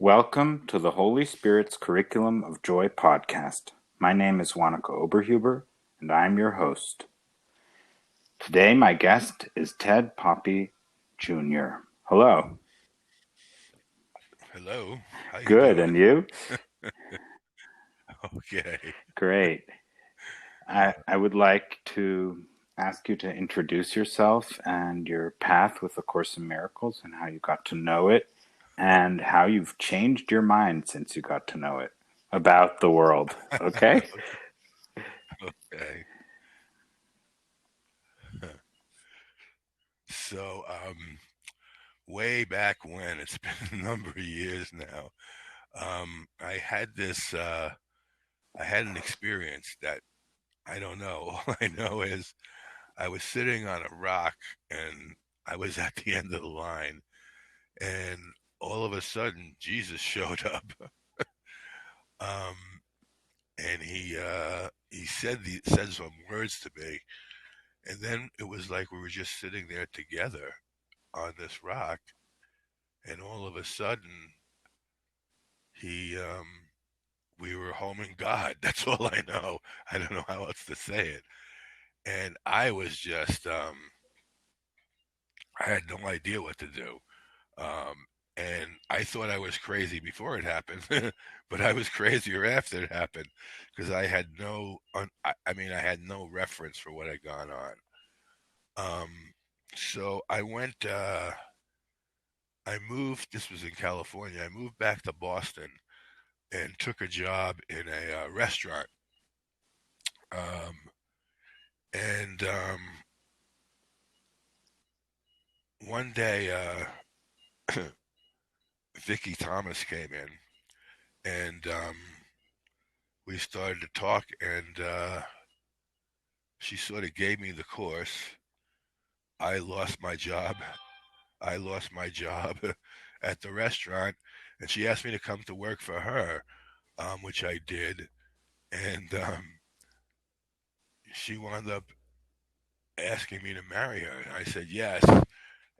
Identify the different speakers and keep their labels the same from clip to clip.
Speaker 1: Welcome to the Holy Spirit's Curriculum of Joy podcast. My name is Wanaka Oberhuber, and I'm your host. Today, my guest is Ted Poppe Jr. Hello.
Speaker 2: Hello, how you
Speaker 1: Good, and
Speaker 2: doing?
Speaker 1: you?
Speaker 2: Okay.
Speaker 1: Great. I would like to ask you to introduce yourself and your path with A Course in Miracles and how you got to know it and how you've changed your mind since you got to know it about the world. Okay?
Speaker 2: Okay. So, way back when, it's been a number of years now, I had I had an experience that I don't know. All I know is I was sitting on a rock and I was at the end of the line, and all of a sudden Jesus showed up. Um, and he said some words to me. And then it was like we were just sitting there together on this rock, and all of a sudden, he, we were homing God. That's all I know. I don't know how else to say it. And I was just, I had no idea what to do. And I thought I was crazy before it happened, but I was crazier after it happened because I had I mean, I had no reference for what had gone on. So I moved, this was in California. I moved back to Boston and took a job in a restaurant. Um, and One day, Vicky Thomas came in and we started to talk, and she sort of gave me the course. I lost my job. I lost my job at the restaurant, and she asked me to come to work for her, which I did. And she wound up asking me to marry her. And I said yes.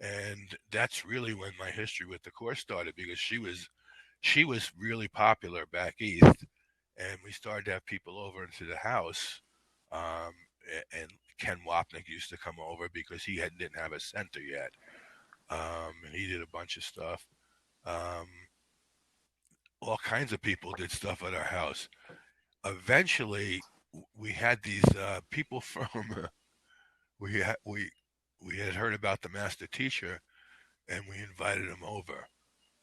Speaker 2: And that's really when my history with the course started, because she was really popular back east, and we started to have people over into the house. Um, and Ken Wapnick used to come over because didn't have a center yet, and he did a bunch of stuff. Um, all kinds of people did stuff at our house. Eventually, we had these people from we had heard about the master teacher, and we invited him over.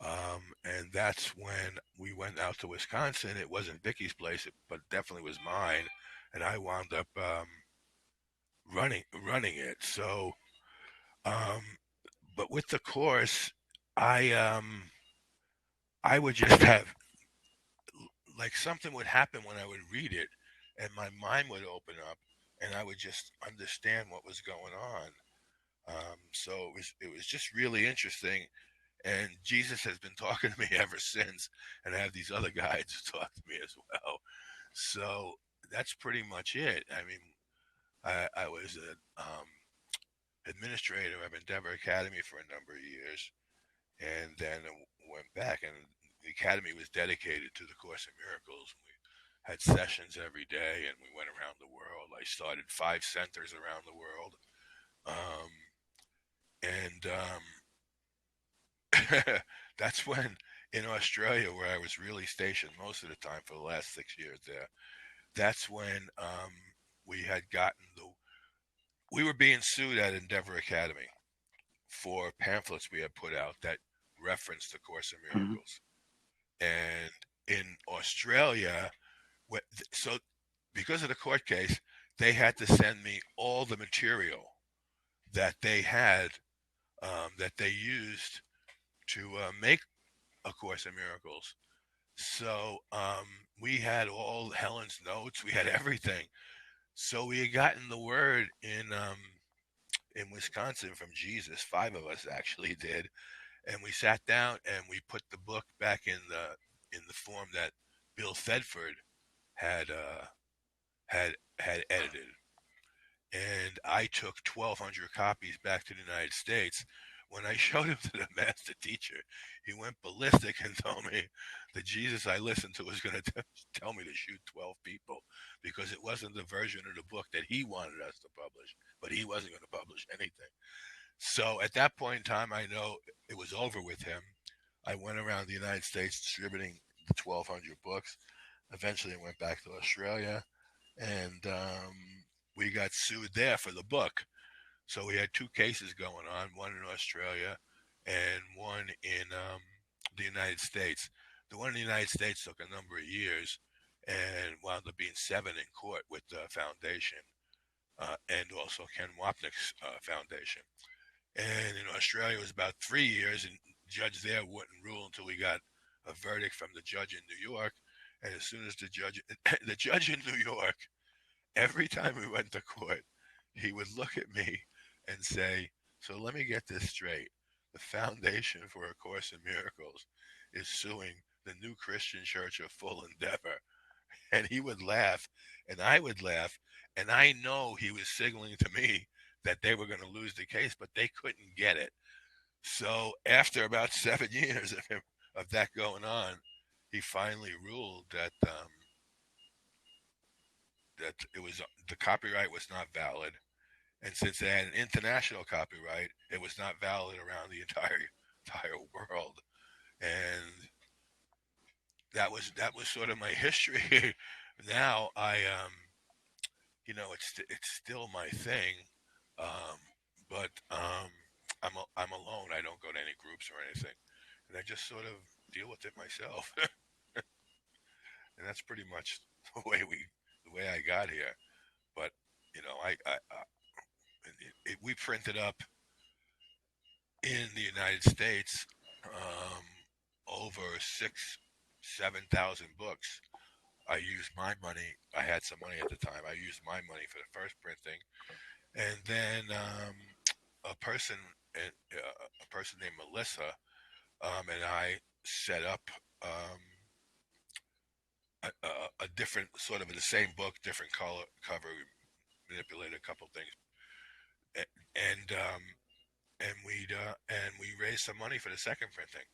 Speaker 2: And that's when we went out to Wisconsin. It wasn't Vicky's place, but definitely was mine, and I wound up running it. So, um, but with the course, I I would just have, like, something would happen when I would read it, and my mind would open up, and I would just understand what was going on. So it was just really interesting, and Jesus has been talking to me ever since, and I have these other guides who talk to me as well. So that's pretty much it. I mean, I was an administrator of Endeavor Academy for a number of years, and then went back, and the academy was dedicated to the Course in Miracles. We had sessions every day, and we went around the world. I started 5 centers around the world, um, and that's when, in Australia, where I was really stationed most of the time for the last 6 years there, that's when we had gotten we were being sued at Endeavor Academy for pamphlets we had put out that referenced the Course in
Speaker 1: Mhm.
Speaker 2: Miracles. And in Australia, so because of the court case, they had to send me all the material that they had, that they used to make A Course in Miracles. So we had all Helen's notes, we had everything. So we had gotten the word in Wisconsin from Jesus. 5 of us actually did, and we sat down and we put the book back in the form that Bill Thetford had had edited, and I took 1,200 copies back to the United States. When I showed him to the master teacher, he went ballistic and told me the Jesus I listened to was going to tell me to shoot 12 people because it wasn't the version of the book that he wanted us to publish, but he wasn't going to publish anything. So at that point in time, I know it was over with him. I went around the United States distributing the 1,200 books. Eventually, I went back to Australia, and we got sued there for the book. So we had two cases going on, one in Australia and one in the United States. The one in the United States took a number of years and wound up being 7 in court with the foundation and also Ken Wapnick's foundation. And in Australia, it was about 3 years, and the judge there wouldn't rule until we got a verdict from the judge in New York. And as soon as the judge in New York, every time we went to court, he would look at me and say, "So let me get this straight. The Foundation for A Course in Miracles is suing the New Christian Church of Full Endeavor." And he would laugh, and I would laugh, and I know he was signaling to me that they were going to lose the case, but they couldn't get it. So after about 7 years of that going on, he finally ruled that it was the copyright was not valid, and since they had an international copyright, it was not valid around the entire world. And that was sort of my history. Now it's still my thing, um, but I'm alone. I don't go to any groups or anything, and I just sort of deal with it myself. And that's pretty much the way I got here. But we printed up in the United States over 7,000 books. I used my money. I had some money at the time. I used my money for the first printing, and then a person named Melissa, and I set up um, a different sort of the same book, different color cover. We manipulated a couple things, and we raised some money for the second printing.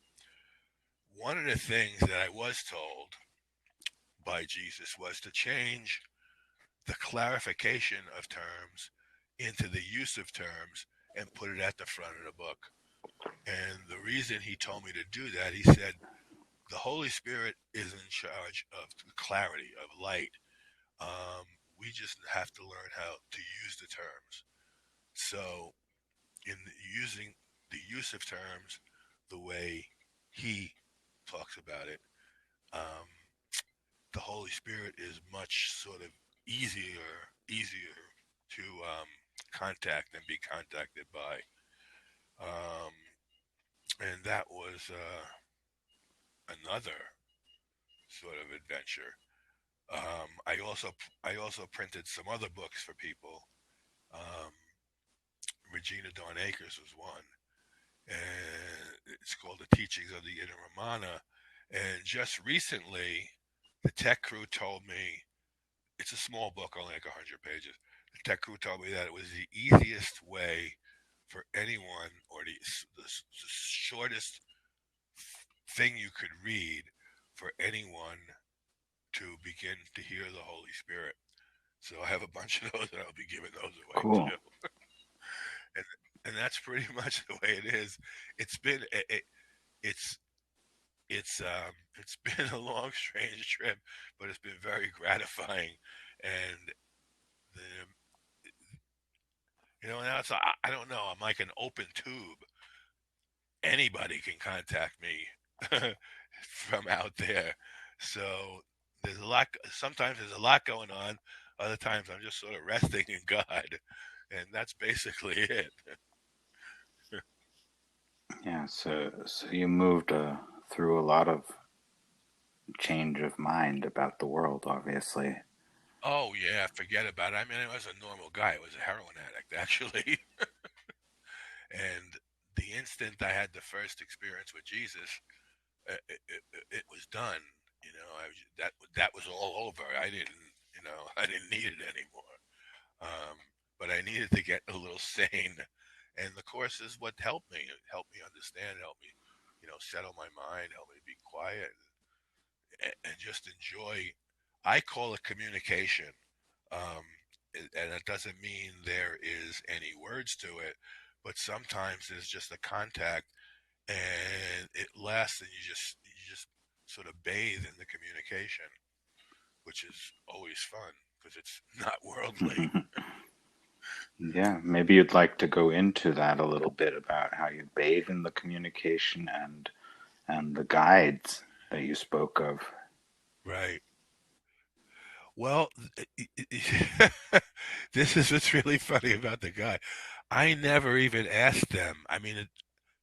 Speaker 2: One of the things that I was told by Jesus was to change the clarification of terms into the use of terms and put it at the front of the book. And the reason he told me to do that, he said, the Holy Spirit is in charge of clarity, of light. Um, we just have to learn how to use the terms. So, in using the use of terms the way he talks about it, um, the Holy Spirit is much sort of easier to contact and be contacted by. Um, and that was another sort of adventure. I also printed some other books for people. Um, Regina Dawn Akers was one, and it's called The Teachings of the Inner Ramana. And just recently, the tech crew told me it's a small book, only like 100 pages. The tech crew told me that it was the easiest way for anyone, or the shortest thing you could read for anyone to begin to hear the Holy Spirit. So I have a bunch of those, and I'll be giving those away
Speaker 1: Cool.
Speaker 2: too. and and that's pretty much the way it is. It's been it's it's been a long, strange trip, but it's been very gratifying. And the now it's I don't know. I'm like an open tube. Anybody can contact me from out there. So there's a lot. Sometimes there's a lot going on. Other times I'm just sort of resting in God, and that's basically it.
Speaker 1: Yeah, so you moved through a lot of change of mind about the world, obviously.
Speaker 2: Oh yeah, forget about it. I mean, I was a normal guy. I was a heroin addict actually, and the instant I had the first experience with Jesus, it was done. That was all over. I didn't I didn't need it anymore. Um, but I needed to get a little sane, And the course is what helped me. It helped me understand, helped me, settle my mind, helped me be quiet and just enjoy. I call it communication. Um, and it doesn't mean there is any words to it, but sometimes there's just a contact and it lasts and you just sort of bathe in the communication, which is always fun because it's not worldly.
Speaker 1: Yeah, maybe you'd like to go into that a little bit about how you bathe in the communication and the guides that you spoke of.
Speaker 2: Right. Well, this is what's really funny about the guy. I never even asked them. I mean,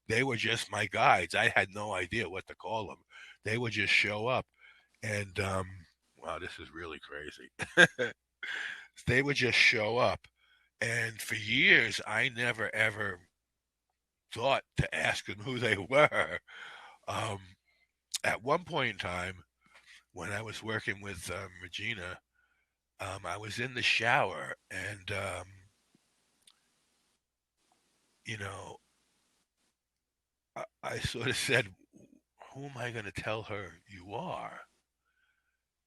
Speaker 2: they were just my guides. I had no idea what to call them. They would just show up, and wow, this is really crazy. They would just show up, and for years, I never ever thought to ask them who they were. Um, at one point in time, when I was working with Regina, I was in the shower, and you know, I sort of said, "Who am I going to tell her you are?"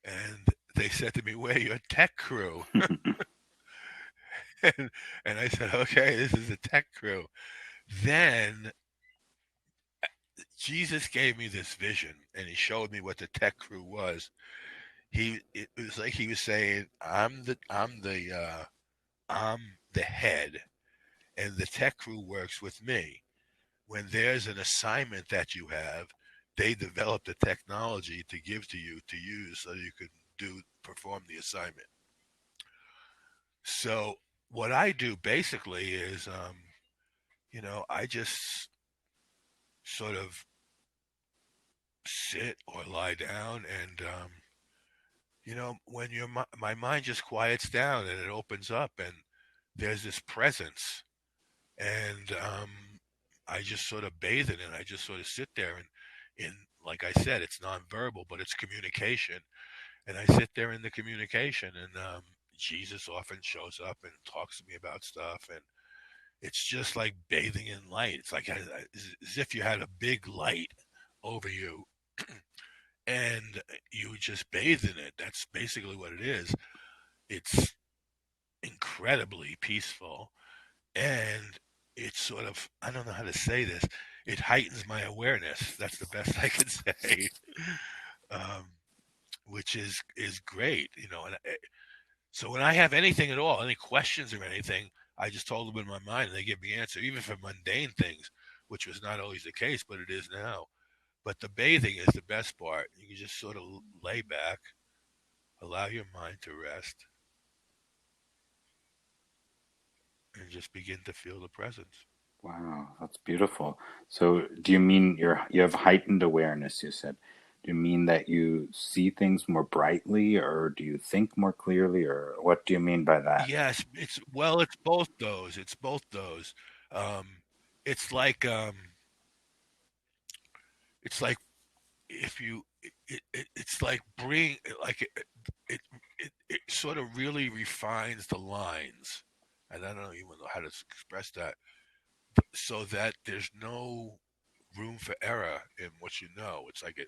Speaker 2: And they said to me, "We're your tech crew." and, and I said, "Okay, this is a tech crew." Then Jesus gave me this vision, and he showed me what the tech crew was. It was like he was saying, I'm the head, and the tech crew works with me. When there's an assignment that you have, they develop the technology to give to you to use so you can perform the assignment. So what I do basically is, I just sort of sit or lie down, and when my mind just quiets down and it opens up, and there's this presence, and I just sort of bathe in it. I just sort of sit there, and in like I said, it's nonverbal, but it's communication, and I sit there in the communication, and Jesus often shows up and talks to me about stuff, and it's just like bathing in light. It's like as if you had a big light over you, and you just bathe in it. That's basically what it is. It's incredibly peaceful, and it's sort of, I don't know how to say this. It heightens my awareness. That's the best I can say, um, which is great, And so when I have anything at all, any questions or anything, I just told them in my mind, and they give me answer, even for mundane things, which was not always the case, but it is now. But the bathing is the best part. You can just sort of lay back, allow your mind to rest, and just begin to feel the presence.
Speaker 1: Wow, that's beautiful. So, do you mean you have heightened awareness, you said? Do you mean that you see things more brightly, or do you think more clearly, or what do you mean by that?
Speaker 2: Yes, it's both those. It's both those. Um, it's like um, it's like if you it's like bring like it sort of really refines the lines, and I don't even know how to express that, so that there's no room for error in what you know. It's like it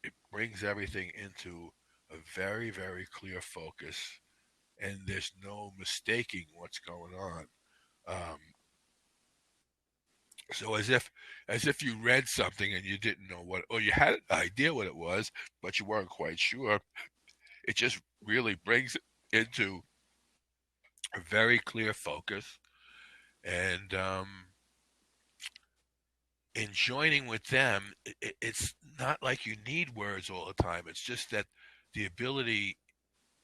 Speaker 2: it brings everything into a very very clear focus, and there's no mistaking what's going on. Um, so as if you read something and you didn't know what, or you had an idea what it was, but you weren't quite sure. It just really brings it into a very clear focus, and in joining with them, it's not like you need words all the time. It's just that the ability,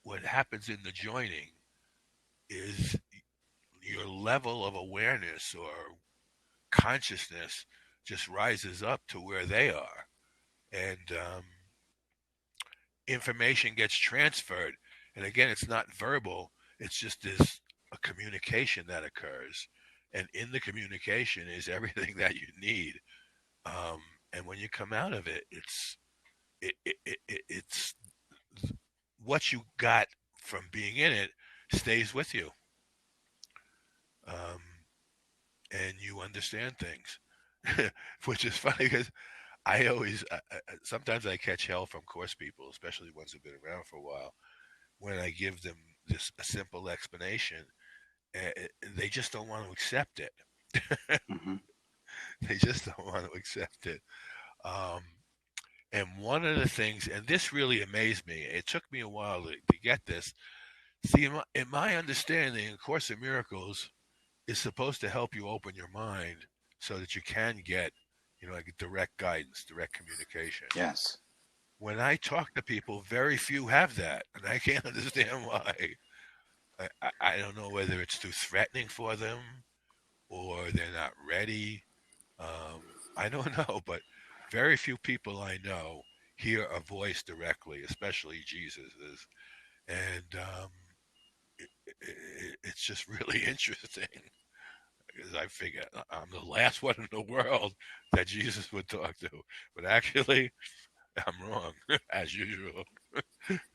Speaker 2: what happens in the joining is your level of awareness or consciousness just rises up to where they are, and information gets transferred. And again, it's not verbal. It's just this a communication that occurs, and in the communication is everything that you need. Um, and when you come out of it, it's what you got from being in it stays with you. Um, and you understand things, which is funny because I always sometimes I catch hell from course people, especially ones who've been around for a while, when I give them this a simple explanation, they just don't want to accept it.
Speaker 1: Hmm.
Speaker 2: They just don't want to accept it. Um, and one of the things, and this really amazed me, it took me a while to get this. See, in my understanding, A Course in Miracles is supposed to help you open your mind so that you can get, like direct guidance, direct communication.
Speaker 1: Yes.
Speaker 2: When I talk to people, very few have that, and I can't understand why. I don't know whether it's too threatening for them or they're not ready. I don't know, but very few people I know hear a voice directly, especially Jesus's, and it's just really interesting because I figure I'm the last one in the world that Jesus would talk to, but actually I'm wrong as usual.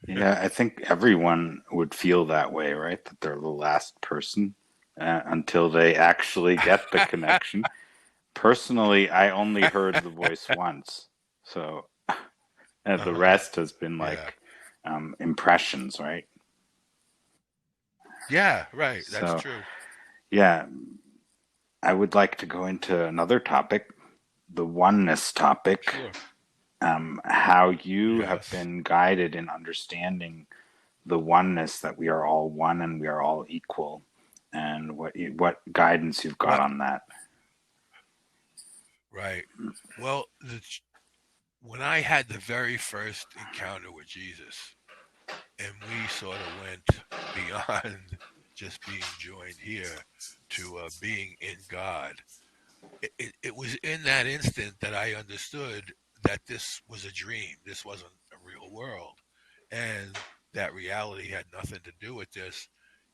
Speaker 1: Yeah, I think everyone would feel that way, right? That they're the last person until they actually get the connection. Personally, I only heard the voice once, so the
Speaker 2: Uh-huh.
Speaker 1: rest has been
Speaker 2: Yeah.
Speaker 1: like impressions, right?
Speaker 2: Yeah, right. That's
Speaker 1: So,
Speaker 2: true.
Speaker 1: yeah, I would like to go into another topic, the oneness topic.
Speaker 2: Sure.
Speaker 1: How you have
Speaker 2: Yes.
Speaker 1: been guided in understanding the oneness, that we are all one and we are all equal, and what guidance you've got
Speaker 2: Well,
Speaker 1: on that.
Speaker 2: right. Well, when I had the very first encounter with Jesus, and we sort of went beyond just being joined here to being in God, it was in that instant that I understood that this was a dream. This wasn't a real world. And that reality had nothing to do with this.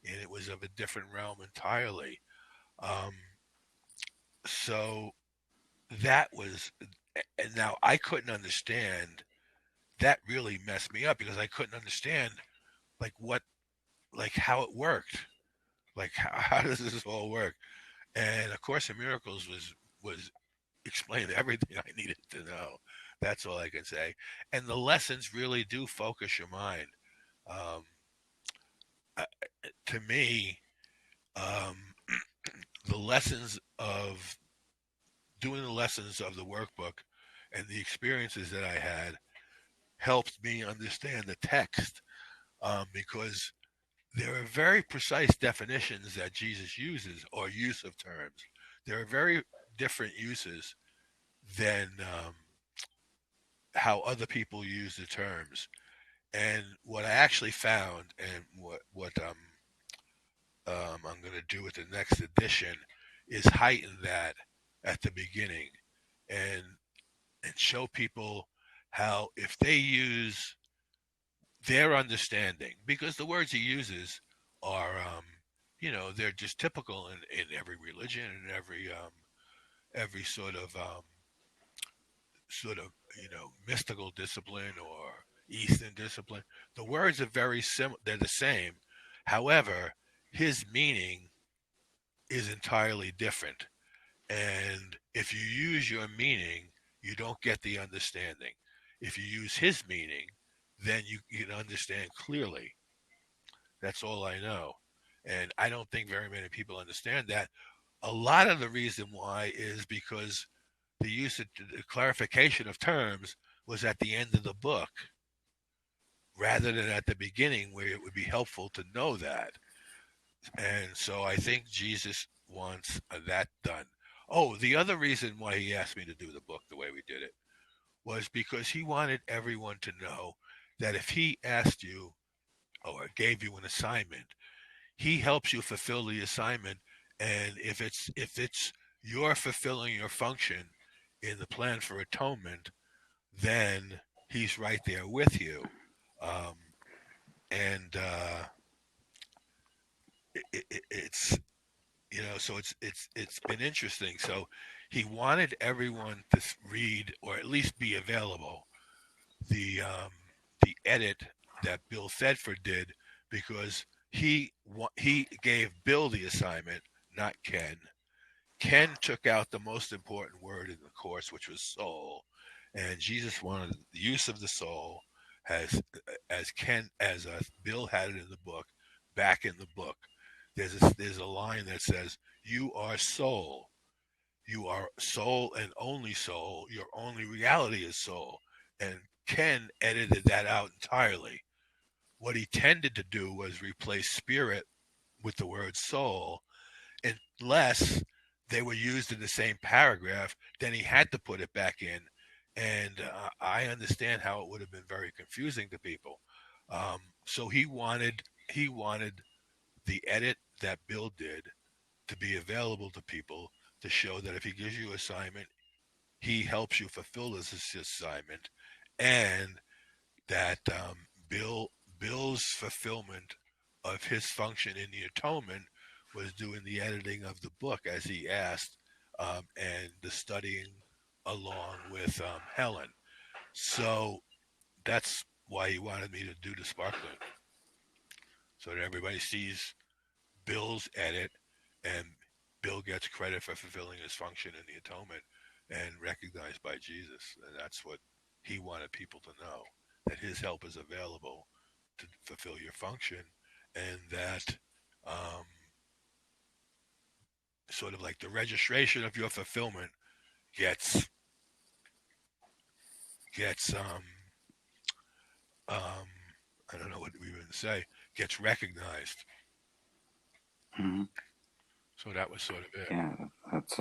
Speaker 2: And it was of a different realm entirely. Um, so that was, and now I couldn't understand. That really messed me up because I couldn't understand like what, like how it worked. Like how does this all work? And A Course in Miracles was explained everything I needed to know. That's all I can say. And the lessons really do focus your mind. Um, uh, to me, um, the lessons of doing the lessons of the workbook and the experiences that I had helped me understand the text because there are very precise definitions that Jesus uses or use of terms. There are very different uses than how other people use the terms. And what I actually found, and what I'm going to do with the next edition, is heighten that at the beginning, and and show people how if they use their understanding, because the words he uses are, they're just typical in every religion and every sort of mystical discipline or Eastern discipline. The words are very similar; they're the same. However, his meaning is entirely different. And if you use your meaning, you don't get the understanding. If you use his meaning, then you can understand clearly. That's all I know. And I don't think very many people understand that. A lot of the reason why is because the clarification of terms was at the end of the book rather than at the beginning where it would be helpful to know that. And so I think Jesus wants that done. Oh, the other reason why he asked me to do the book the way we did it was because he wanted everyone to know that if he asked you or gave you an assignment, he helps you fulfill the assignment. And if it's you're fulfilling your function in the plan for atonement, then he's right there with you. Um, and it's so it's been interesting. So he wanted everyone to read or at least be available the edit that Bill Thetford did because he gave Bill the assignment, not Ken. Ken took out the most important word in the course, which was soul, and Jesus wanted the use of the soul as Bill had it in the book, back in the book. There's a line that says, "You are soul. You are soul and only soul. Your only reality is soul." And Ken edited that out entirely. What he tended to do was replace spirit with the word soul, unless they were used in the same paragraph. Then he had to put it back in, and I understand how it would have been very confusing to people. So he wanted the edit that Bill did to be available to people, to show that if he gives you assignment, he helps you fulfill this assignment, and that Bill's fulfillment of his function in the atonement was doing the editing of the book as he asked, and the studying along with Helen. So that's why he wanted me to do the sparkling, so that everybody sees Bill's edit, and Bill gets credit for fulfilling his function in the atonement and recognized by Jesus. And that's what he wanted people to know, that his help is available to fulfill your function, and that um, sort of like the registration of your fulfillment gets gets um, I don't know what we would say, gets recognized.
Speaker 1: Mhm.
Speaker 2: So that was sort of it.
Speaker 1: Yeah, that's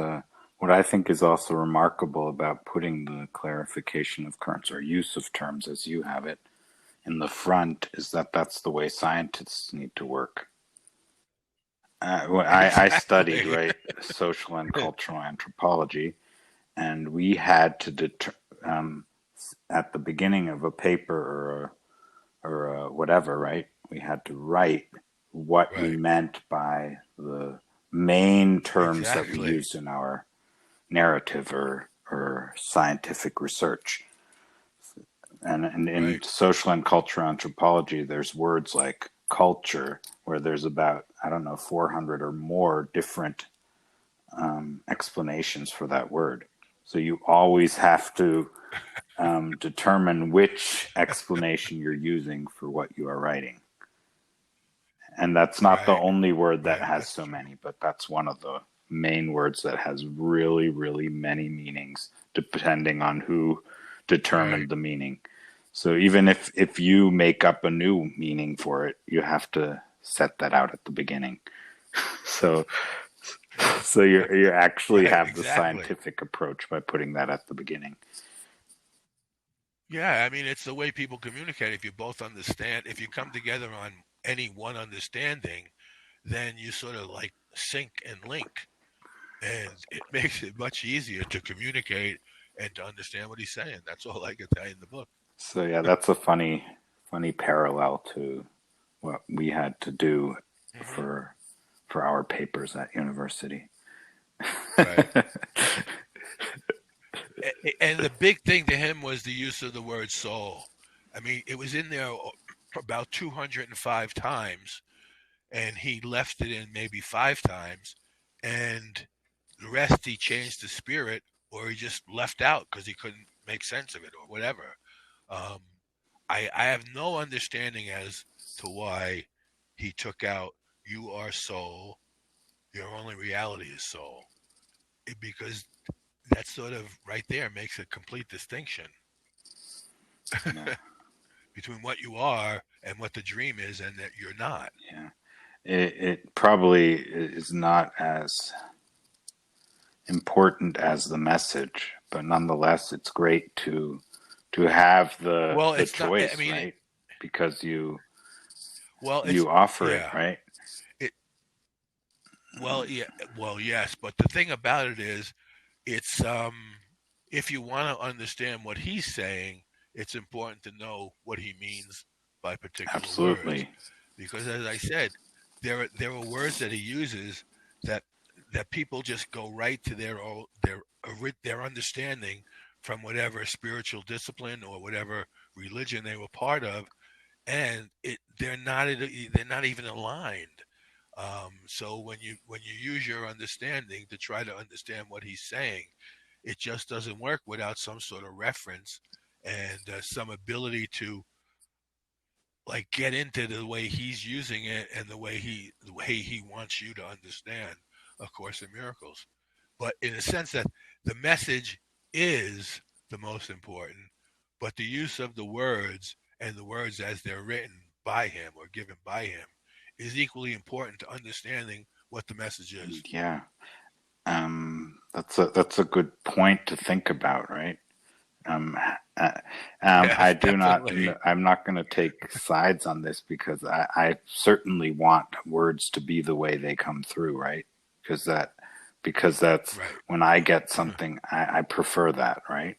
Speaker 1: what I think is also remarkable about putting the clarification of currents or use of terms as you have it in the front is that that's the way scientists need to work. I studied,
Speaker 2: Exactly.
Speaker 1: right, social and cultural anthropology, and we had to um, at the beginning of a paper or whatever, right? We had to write what we
Speaker 2: Right.
Speaker 1: meant by the main terms that we
Speaker 2: Exactly.
Speaker 1: used in our narrative or scientific research. And in
Speaker 2: Right.
Speaker 1: social and cultural anthropology, there's words like culture, where there's about, I don't know, 400 or more different explanations for that word. So you always have to determine which explanation you're using for what you are writing. And that's not the
Speaker 2: Right.
Speaker 1: only word that
Speaker 2: Right.
Speaker 1: has
Speaker 2: That's
Speaker 1: so
Speaker 2: true.
Speaker 1: many, but that's one of the main words that has really, really many meanings, depending on who
Speaker 2: Right.
Speaker 1: determined the meaning. So even if you make up a new meaning for it, you have to set that out at the beginning. So so you actually
Speaker 2: Right.
Speaker 1: have the
Speaker 2: Exactly.
Speaker 1: scientific approach by putting that at the beginning.
Speaker 2: Yeah. I mean, it's the way people communicate. If you both understand, if you come together on any one understanding, then you sort of like sync and link, and it makes it much easier to communicate and to understand what he's saying. That's all I can tell you in the book.
Speaker 1: So yeah, that's a funny parallel to what we had to do
Speaker 2: Hmm.
Speaker 1: for for our papers at university.
Speaker 2: Right. And the big thing to him was the use of the word soul. I mean, it was in there about 205 times, and he left it in maybe 5 times, and the rest he changed to spirit, or he just left out because he couldn't make sense of it or whatever. Um, I have no understanding as to why he took out "you are soul, your only reality is soul," because that sort of right there makes a complete distinction
Speaker 1: Yeah,
Speaker 2: between what you are and what the dream is, and that you're not.
Speaker 1: yeah. It probably is not as important as the message, but nonetheless, it's great to have
Speaker 2: Well,
Speaker 1: the
Speaker 2: it's not. I
Speaker 1: choice,
Speaker 2: mean,
Speaker 1: right? Because
Speaker 2: well, it's
Speaker 1: you offer it,
Speaker 2: yeah.
Speaker 1: right?
Speaker 2: It well, yeah. Well, yes, but the thing about it is, it's if you want to understand what he's saying, it's important to know what he means by particular words,
Speaker 1: Absolutely.
Speaker 2: because as I said, there are words that he uses that people just go right to their understanding from whatever spiritual discipline or whatever religion they were part of, and they're not even aligned. So when you use your understanding to try to understand what he's saying, it just doesn't work without some sort of reference and some ability to like get into the way he's using it and the way he wants you to understand A Course in Miracles. But in a sense that the message is the most important, but the use of the words and the words as they're written by him or given by him is equally important to understanding what the message is.
Speaker 1: Yeah. That's a good point to think about, right? Um, uh, I
Speaker 2: Yes,
Speaker 1: do not.
Speaker 2: definitely.
Speaker 1: I'm not going to take sides on this because I certainly want words to be the way they come through, right? Because that's
Speaker 2: Right.
Speaker 1: when I get something, I prefer that, right?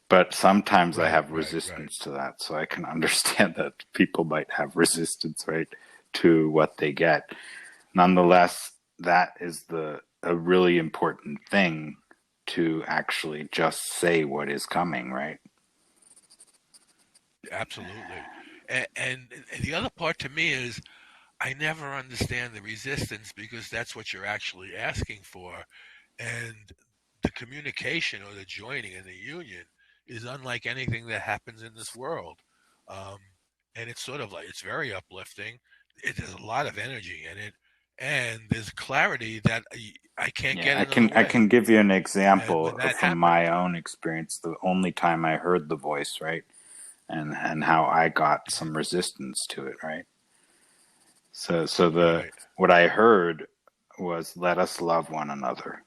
Speaker 1: But sometimes I
Speaker 2: Right,
Speaker 1: have
Speaker 2: right, right.
Speaker 1: resistance to that, so I can understand that people might have resistance, right, to what they get. Nonetheless, that is the a really important thing to actually just say what is coming, right?
Speaker 2: Absolutely. And the other part to me is I never understand the resistance because that's what you're actually asking for. And the communication or the joining and the union is unlike anything that happens in this world. Um, and it's sort of like, it's very uplifting. There's a lot of energy in it. And there's clarity that I can't
Speaker 1: Yeah,
Speaker 2: get another
Speaker 1: I can
Speaker 2: way.
Speaker 1: give you an
Speaker 2: And
Speaker 1: example
Speaker 2: when that
Speaker 1: from
Speaker 2: happens,
Speaker 1: my own experience. The only time I heard the voice, right, and how I got
Speaker 2: mhm,
Speaker 1: some resistance to it, right? So the
Speaker 2: right,
Speaker 1: what I heard was let us love one another.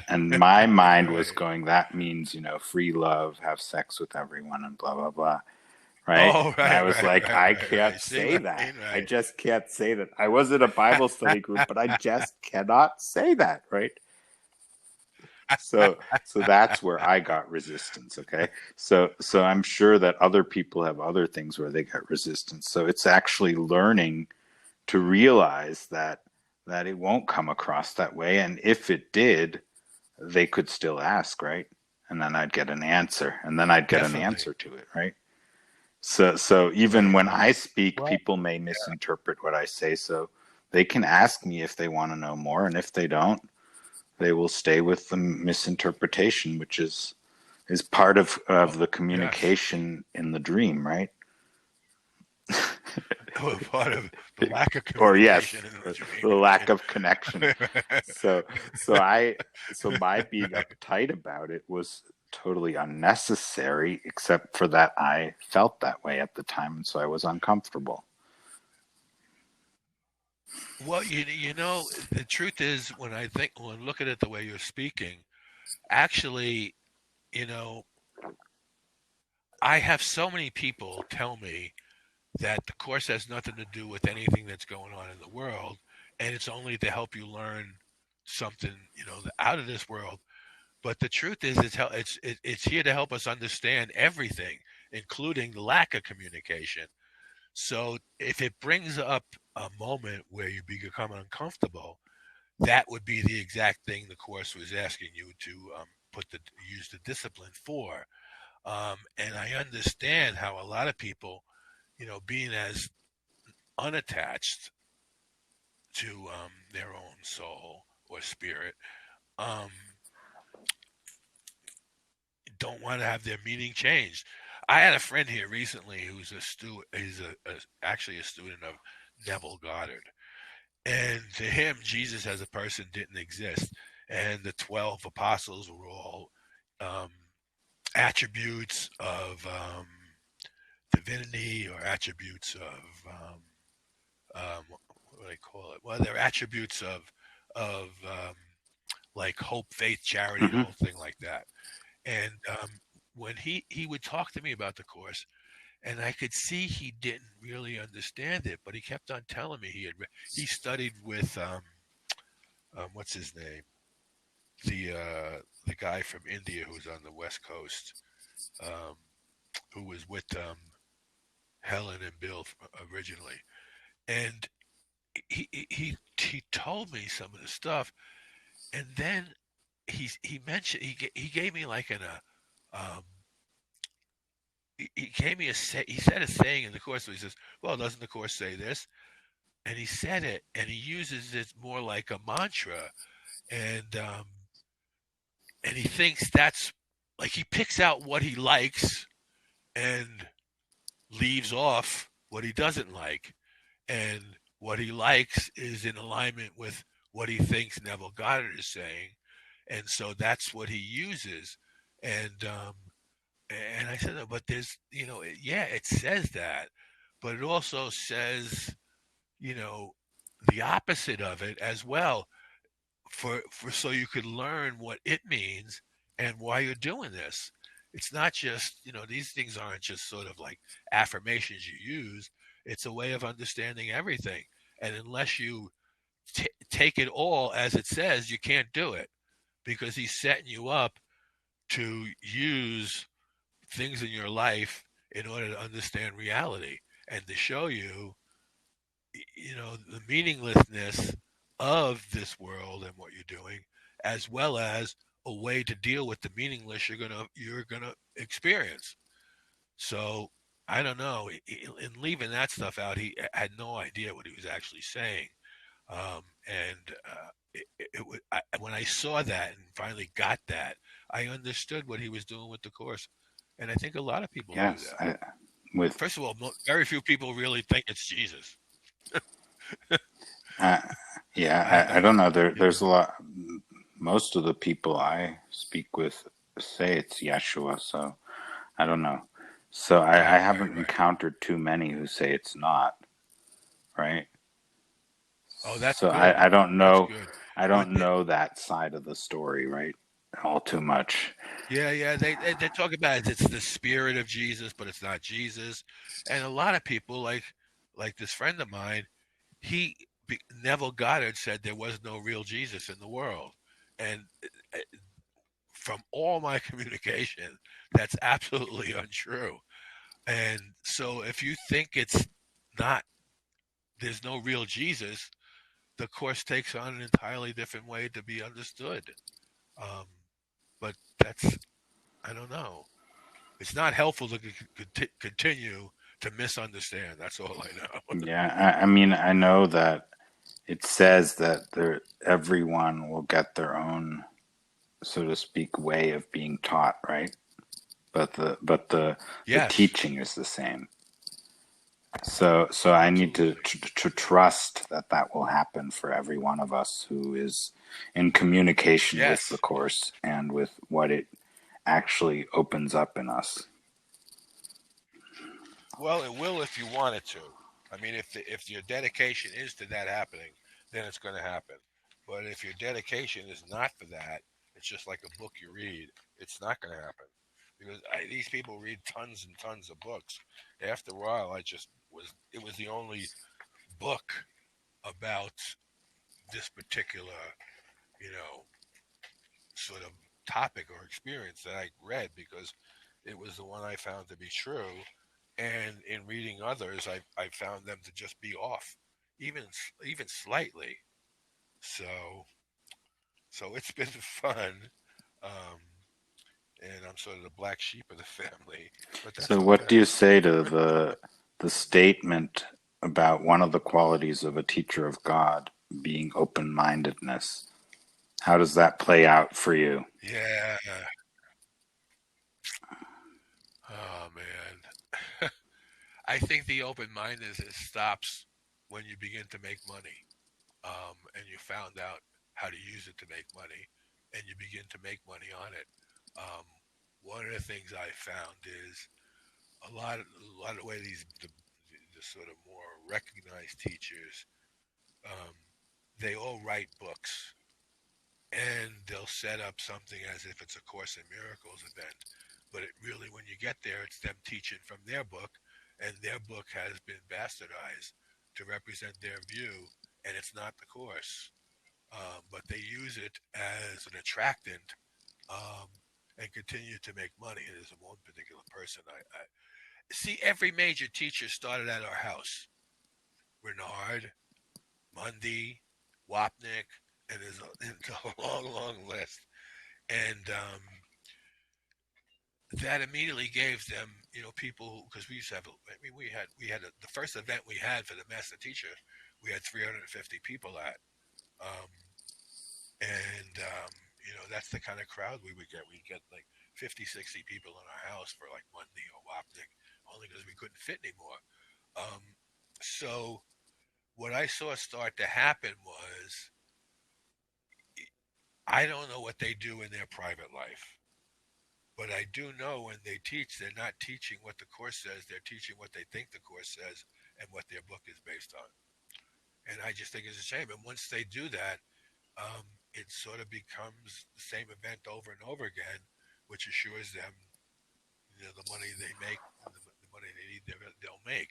Speaker 1: And my mind was
Speaker 2: right.
Speaker 1: going, that means, free love, have sex with everyone, and blah, blah, blah. Right.
Speaker 2: Oh,
Speaker 1: And I
Speaker 2: right,
Speaker 1: was
Speaker 2: right,
Speaker 1: like,
Speaker 2: right,
Speaker 1: I
Speaker 2: right,
Speaker 1: can't
Speaker 2: right. See
Speaker 1: say
Speaker 2: what I
Speaker 1: that.
Speaker 2: mean?
Speaker 1: I
Speaker 2: Right.
Speaker 1: just can't say that. I was in a Bible study group, but I just cannot say that. Right. So that's where I got resistance. Okay. So I'm sure that other people have other things where they get resistance. So it's actually learning to realize that it won't come across that way. And if it did, they could still ask, right? And then I'd get an answer, and then I'd get an
Speaker 2: Definitely.
Speaker 1: answer to it, right? So even
Speaker 2: Right,
Speaker 1: when
Speaker 2: right.
Speaker 1: I speak,
Speaker 2: Well,
Speaker 1: people may misinterpret what I say. So they can ask me if they want to know more, and if they don't, they will stay with the misinterpretation, which is part of
Speaker 2: well,
Speaker 1: the
Speaker 2: yes.
Speaker 1: communication in the dream, right?
Speaker 2: Part of the lack of
Speaker 1: Or yes,
Speaker 2: communication in the
Speaker 1: the
Speaker 2: dream,
Speaker 1: lack of connection.
Speaker 2: you mean?
Speaker 1: So so I so my being uptight about it was totally unnecessary, except for that I felt that way at the time, and so I was uncomfortable.
Speaker 2: Well, the truth is, when looking at the way you're speaking, actually, you know, I have so many people tell me that the course has nothing to do with anything that's going on in the world, and it's only to help you learn something, out of this world. But the truth is, it's here to help us understand everything, including the lack of communication. So if it brings up a moment where you become uncomfortable, that would be the exact thing the course was asking you to use the discipline for. And I understand how a lot of people, being as unattached to their own soul or spirit, um, don't want to have their meaning changed. I had a friend here recently who's a student. He's actually a student of Neville Goddard, and to him, Jesus as a person didn't exist, and the 12 apostles were all um, attributes of divinity or attributes of what do they call it? Well, they're attributes of like hope, faith, charity, the
Speaker 1: Hmm.
Speaker 2: whole thing like that. And when he would talk to me about the course, and I could see he didn't really understand it, but he kept on telling me he studied with what's his name, the guy from India who's on the west coast, um, who was with Helen and Bill originally, and he told me some of the stuff, and then he mentioned he gave me like he gave me he said a saying in the course. So he says, "Well, doesn't the course say this?" and he said it, and he uses it more like a mantra, and um, and he thinks that's like he picks out what he likes and leaves off what he doesn't like, and what he likes is in alignment with what he thinks Neville Goddard is saying, and so that's what he uses, and um, and I said, "No, but there's, yeah, it says that, but it also says, you know, the opposite of it as well, for so you could learn what it means and why you're doing this. It's not just, these things aren't just sort of like affirmations you use. It's a way of understanding everything. And unless you take it all as it says, you can't do it because he's setting you up to use things in your life in order to understand reality and to show you, the meaninglessness of this world and what you're doing, as well as a way to deal with the meaningless you're gonna experience. So I don't know. In leaving that stuff out, he had no idea what he was actually saying. And when I saw that and finally got that, I understood what he was doing with the course. And I think a lot of people do
Speaker 1: Yes,
Speaker 2: that.
Speaker 1: with
Speaker 2: First of all, very few people really think it's Jesus.
Speaker 1: uh, yeah,
Speaker 2: I,
Speaker 1: I don't know.
Speaker 2: you know,
Speaker 1: There's a lot. Most of the people I speak with say it's Yeshua, so I don't know. So I
Speaker 2: right, right,
Speaker 1: haven't
Speaker 2: right.
Speaker 1: encountered too many who say it's not, right?
Speaker 2: Oh, that's
Speaker 1: So
Speaker 2: good.
Speaker 1: I don't
Speaker 2: That's
Speaker 1: know.
Speaker 2: good.
Speaker 1: I
Speaker 2: What
Speaker 1: don't know that side of the story, right? All too much.
Speaker 2: Yeah, yeah. They talk about it's the spirit of Jesus, but it's not Jesus. And a lot of people, like this friend of mine, he Neville Goddard said there was no real Jesus in the world, and uh, from all my communication, that's absolutely untrue. And so, if you think it's not, there's no real Jesus, the course takes on an entirely different way to be understood. Um, but that's, I don't know. It's not helpful to continue to misunderstand. That's all I know.
Speaker 1: Yeah, I mean, I know that it says that everyone will get their own, so to speak, way of being taught, right? But the
Speaker 2: Yes.
Speaker 1: teaching is the same. So I need to,
Speaker 2: Absolutely.
Speaker 1: to trust that that will happen for every one of us who is in communication with the
Speaker 2: Yes.
Speaker 1: course and with what it actually opens up in us.
Speaker 2: Well, it will if you want it to. I mean, if your dedication is to that happening, then it's going to happen. But if your dedication is not for that, it's just like a book you read. It's not going to happen because these people read tons and tons of books. After a while, I just was. It was the only book about this particular, you know, sort of topic or experience that I read because it was the one I found to be true. And in reading others, I found them to just be off, even even slightly. So it's been fun, um, and I'm sort of the black sheep of the family, but that's
Speaker 1: So what do
Speaker 2: okay.
Speaker 1: you say to the statement about one of the qualities of a teacher of God being open-mindedness? How does that play out for you?
Speaker 2: Yeah. Oh man. I think the open mindedness stops when you begin to make money. And you found out how to use it to make money, and you begin to make money on it. Um, One of the things I found is a lot of the way the sort of more recognized teachers, um, they all write books, and they'll set up something as if it's a Course in Miracles event, but it really, when you get there, it's them teaching from their book, and their book has been bastardized to represent their view, and it's not the course. But they use it as an attractant, um, and continue to make money. And there's one particular person I see. Every major teacher started at our house: Renard, Mundy, Wapnick, and it's a long, long list. And that immediately gave them, people, because we used to have. I mean, we had the first event we had for the master teacher. we had 350 people at. Um, and that's the kind of crowd we would get. We'd get like 50, 60 people in our house for like one neo-wapnick, only because we couldn't fit anymore. So what I saw start to happen was, I don't know what they do in their private life, but I do know when they teach, they're not teaching what the course says, they're teaching what they think the course says and what their book is based on. And I just think it's a shame. And once they do that, it sort of becomes the same event over and over again, which assures them, the money they make, the money they need, they'll make.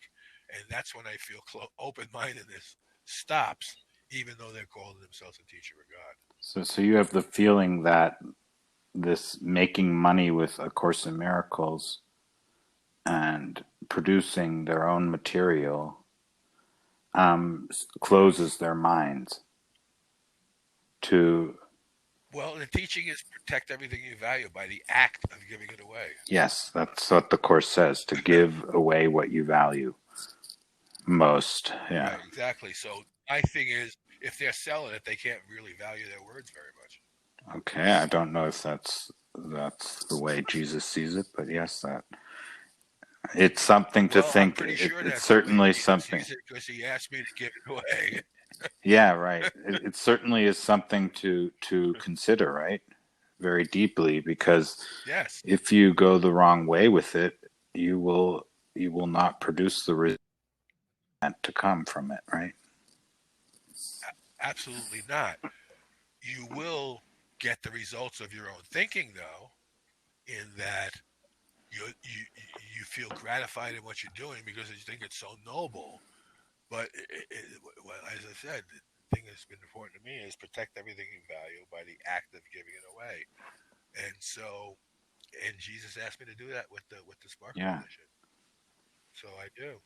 Speaker 2: And that's when I feel open-mindedness stops, even though they're calling themselves a teacher of God.
Speaker 1: So you have the feeling that this making money with A Course in Miracles and producing their own material closes their minds to,
Speaker 2: Well, the teaching is protect everything you value by the act of giving it away.
Speaker 1: yes, that's what the Course says, to give away what you value most. Yeah.
Speaker 2: Right, exactly. So my thing is, if they're selling it, they can't really value their words very much.
Speaker 1: Okay, I don't know if that's the way Jesus sees it, but yes, that it's something to
Speaker 2: Well, I'm
Speaker 1: think.
Speaker 2: pretty sure
Speaker 1: It's
Speaker 2: that's the way
Speaker 1: certainly
Speaker 2: Jesus
Speaker 1: something.
Speaker 2: sees it, because he asked me to give it away.
Speaker 1: Yeah, right. It certainly is something to consider, right? Very deeply, because
Speaker 2: Yes,
Speaker 1: if you go the wrong way with it, you will you will not produce the result to come from it, right?
Speaker 2: absolutely not. You will get the results of your own thinking, though, in that you feel gratified in what you're doing because you think it's so noble. But well, as I said, the thing that's been important to me is protect everything you value by the act of giving it away. And so, and Jesus asked me to do that with the Sparkle
Speaker 1: Yeah.
Speaker 2: edition. So I do.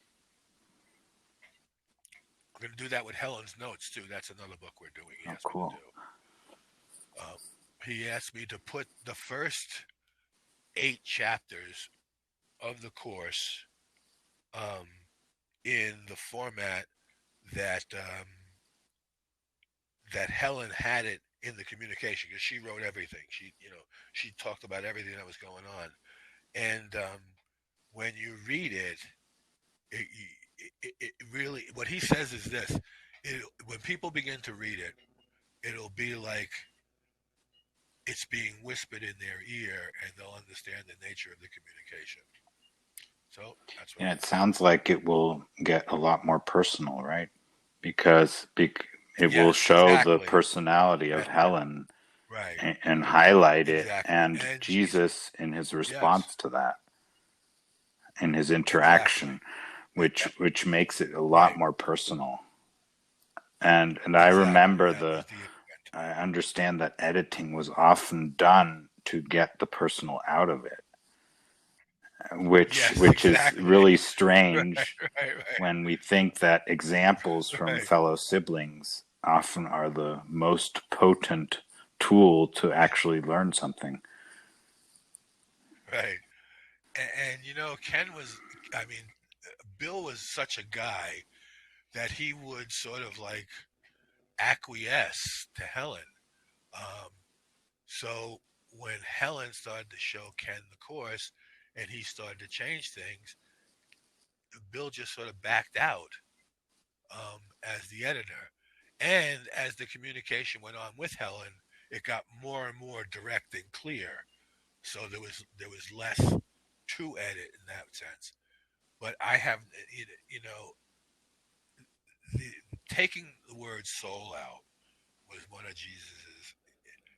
Speaker 2: I'm going to do that with Helen's Notes too. That's another book we're doing. He
Speaker 1: Oh,
Speaker 2: asked me to
Speaker 1: cool.
Speaker 2: do. Um, he asked me to put the first 8 chapters of the course um, in the format that that Helen had it in the communication, because she wrote everything. She talked about everything that was going on, and when you read it, it, it really, what he says is this: when people begin to read it, it'll be like it's being whispered in their ear, and they'll understand the nature of the communication. So that's what
Speaker 1: Yeah,
Speaker 2: I'm
Speaker 1: it
Speaker 2: doing.
Speaker 1: sounds like it will get a lot more personal, right? Because it will
Speaker 2: Yes,
Speaker 1: show the
Speaker 2: exactly.
Speaker 1: personality of Helen
Speaker 2: Right,
Speaker 1: and highlight it,
Speaker 2: exactly.
Speaker 1: and
Speaker 2: And she's,
Speaker 1: Jesus in his
Speaker 2: yes,
Speaker 1: response to that, in his
Speaker 2: exactly.
Speaker 1: interaction,
Speaker 2: And
Speaker 1: which makes it a lot
Speaker 2: right,
Speaker 1: more personal. And I
Speaker 2: exactly.
Speaker 1: remember
Speaker 2: That was the intent.
Speaker 1: I understand that editing was often done to get the personal out of it, which
Speaker 2: Yes,
Speaker 1: which is
Speaker 2: exactly.
Speaker 1: really
Speaker 2: Right,
Speaker 1: strange
Speaker 2: right,
Speaker 1: when we think that examples
Speaker 2: right,
Speaker 1: from
Speaker 2: right,
Speaker 1: fellow siblings often are the most potent tool to actually learn something.
Speaker 2: right. And Ken was, I mean, Bill was such a guy that he would sort of like acquiesce to Helen. Um, so when Helen started to show Ken the course and he started to change things, Bill just sort of backed out as the editor. And as the communication went on with Helen, it got more and more direct and clear. So there was less to edit in that sense. But I have, you know, the, taking the word soul out was one of Jesus's.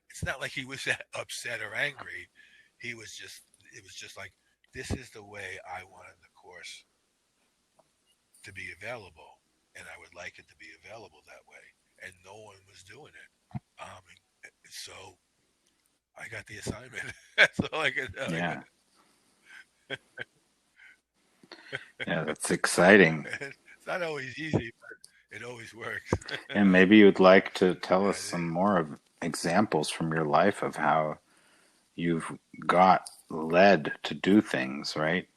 Speaker 2: It's not like he was upset or angry. He was just. It was just like, this is the way I wanted the course to be available, and I would like it to be available that way. And no one was doing it. So I got the assignment. That's all I can tell you.
Speaker 1: Yeah, yeah, that's exciting.
Speaker 2: It's not always easy, but it always works.
Speaker 1: And maybe you'd like to tell us
Speaker 2: Yeah,
Speaker 1: some more of examples from your life of how you've got led to do things, right?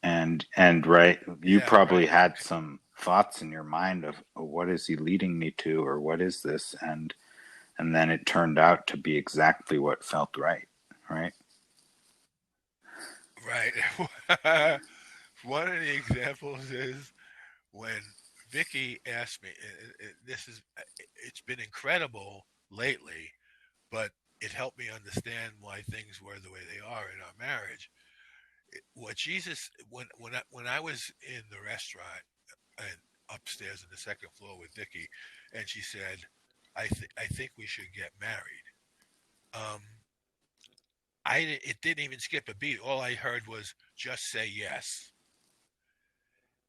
Speaker 1: And right, you
Speaker 2: yeah,
Speaker 1: probably
Speaker 2: right.
Speaker 1: had some thoughts in your mind of, oh, what is he leading me to, or what is this, and then it turned out to be exactly what felt right, right?
Speaker 2: Right. One of the examples is when Vicky asked me, this is, it's been incredible lately, but it helped me understand why things were the way they are in our marriage. What Jesus, when I was in the restaurant and upstairs on the second floor with Vicky, and she said, I think we should get married. Um, it didn't even skip a beat. All I heard was just say yes,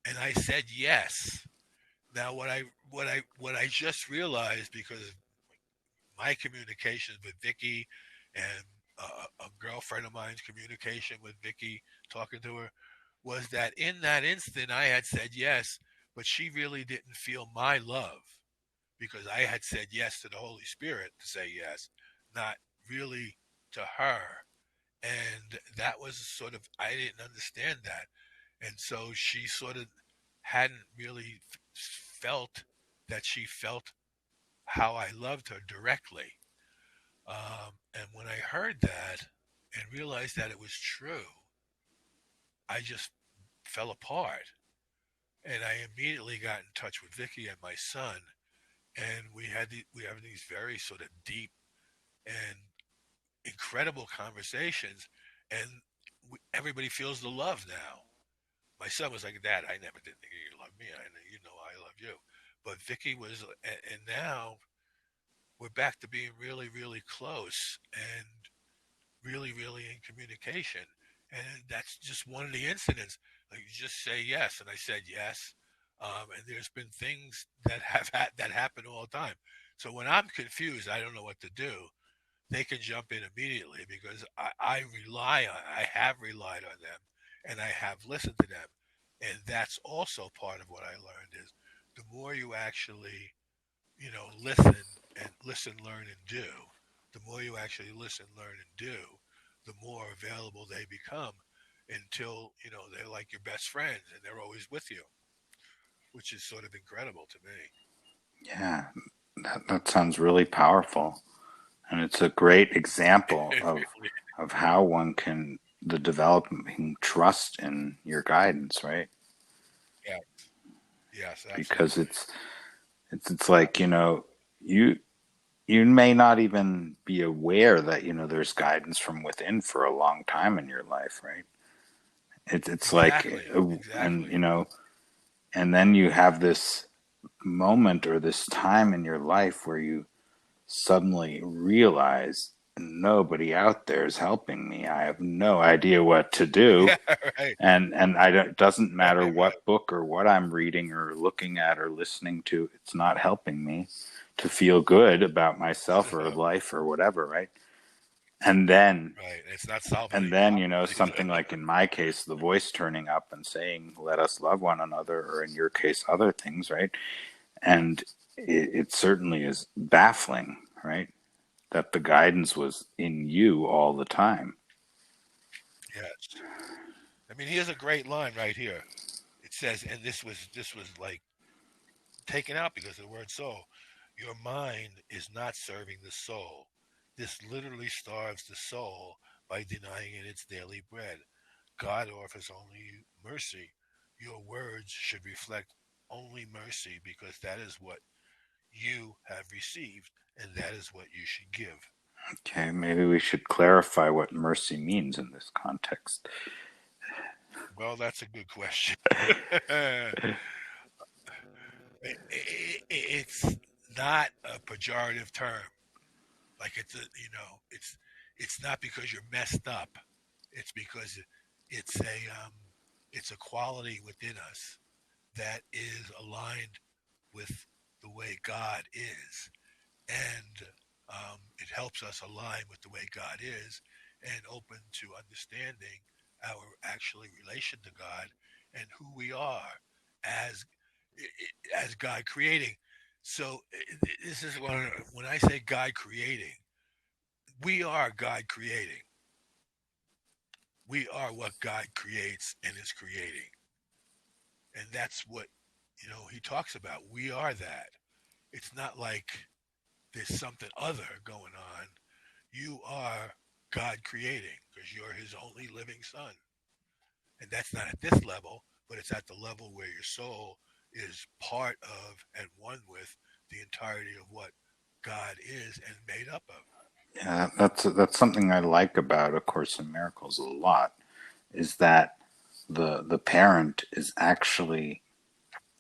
Speaker 2: and I said yes. Now, what I just realized, because my communications with Vicky and a girlfriend of mine's communication with Vicky, talking to her, was that in that instant I had said yes, but she really didn't feel my love because I had said yes to the Holy Spirit to say yes, not really to her. And that was sort of, I didn't understand that. And so she sort of hadn't really felt that she felt how I loved her directly. And when I heard that and realized that it was true, I just fell apart. And I immediately got in touch with Vicky and my son, and we have these very sort of deep and incredible conversations, and everybody feels the love now. My son was like, "Dad, I never did think you loved me. I know you know I love you," but Vicky was, and now we're back to being really, really close and really, really in communication. And that's just one of the incidents. Like, you just say yes, and I said yes. And there's been things that that happen all the time. So when I'm confused, I don't know what to do. They can jump in immediately because I have relied on them, and I have listened to them, and that's also part of what I learned is the more you actually listen, learn, and do. The more you actually listen, learn, and do, the more available they become until, they're like your best friends and they're always with you, which is sort of incredible to me.
Speaker 1: Yeah, that sounds really powerful. And it's a great example
Speaker 2: It really,
Speaker 1: of how one can the developing trust in your guidance, right?
Speaker 2: yeah, yes,
Speaker 1: Because
Speaker 2: absolutely.
Speaker 1: it's like, you you may not even be aware that, there's guidance from within for a long time in your life, right? It's like,
Speaker 2: Exactly,
Speaker 1: and
Speaker 2: exactly.
Speaker 1: and then you have this moment or this time in your life where you suddenly realize nobody out there is helping me. I have no idea what to do.
Speaker 2: Yeah, right,
Speaker 1: And I don't, it doesn't
Speaker 2: right,
Speaker 1: matter
Speaker 2: right.
Speaker 1: what book or what I'm reading or looking at or listening to. It's not helping me to feel good about myself or
Speaker 2: So,
Speaker 1: life or whatever, right? And then
Speaker 2: right. It's not solving
Speaker 1: and
Speaker 2: any
Speaker 1: then,
Speaker 2: problems
Speaker 1: something
Speaker 2: either.
Speaker 1: like in my case, the voice turning up and saying, "Let us love one another," or in your case, other things, right? And it certainly is baffling, right? That the guidance was in you all the time.
Speaker 2: Yes. I mean, here's a great line right here. It says, and this was like taken out because of the word soul. Your mind is not serving the soul. This literally starves the soul by denying it its daily bread. God offers only mercy. Your words should reflect only mercy because that is what you have received and that is what you should give.
Speaker 1: Okay, maybe we should clarify what mercy means in this context.
Speaker 2: Well, that's a good question. It's not a pejorative term. Like it's not because you're messed up. It's because it's it's a quality within us that is aligned with the way God is, and it helps us align with the way God is, and open to understanding our actually relation to God and who we are as God creating. So this is when I say God creating, we are God creating. We are what God creates and is creating. And that's what he talks about we are that. It's not like there's something other going on. You are God creating because you're his only living son. And that's not at this level, but it's at the level where your soul is part of and one with the entirety of what God is and made up of.
Speaker 1: Yeah, that's something I like about A Course in Miracles a lot, is that the parent is actually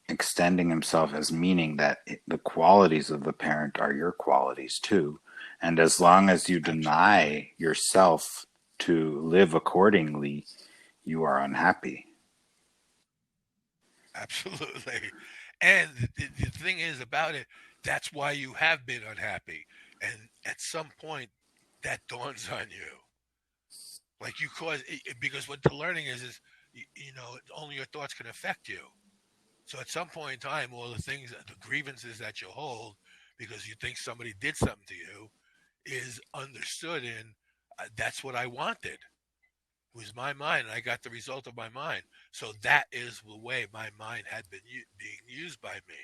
Speaker 1: extending himself as meaning that the qualities of the parent are your qualities too. And as long as you
Speaker 2: Absolutely.
Speaker 1: deny yourself to live accordingly, you are unhappy.
Speaker 2: Absolutely. And the thing is about it, that's why you have been unhappy. And at some point, that dawns on you. Like you cause, because what the learning is, only your thoughts can affect you. So at some point in time, all the things, the grievances that you hold because you think somebody did something to you is understood in that's what I wanted. It was my mind, and I got the result of my mind. So that is the way my mind had been being used by me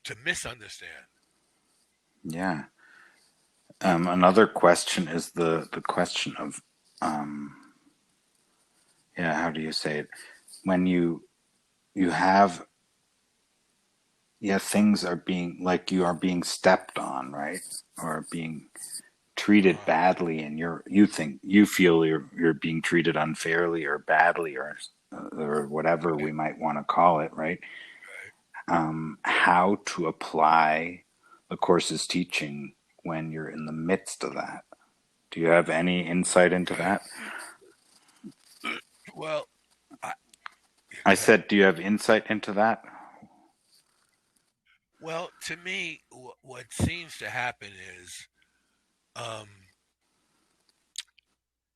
Speaker 2: to misunderstand.
Speaker 1: Yeah. Another question is the question of, um, yeah, how do you say it? When you have, yeah, things are being, like, you are being stepped on, right? Or being treated
Speaker 2: Uh,
Speaker 1: badly, and you feel you're being treated unfairly or badly, or whatever we
Speaker 2: right,
Speaker 1: might want to call it, right?
Speaker 2: right.
Speaker 1: How to apply the course's teaching when you're in the midst of that? Do you have any insight into
Speaker 2: Right.
Speaker 1: that?
Speaker 2: Well, I, yeah,
Speaker 1: I
Speaker 2: go ahead.
Speaker 1: said, do you have insight into that?
Speaker 2: Well, to me, what seems to happen is um,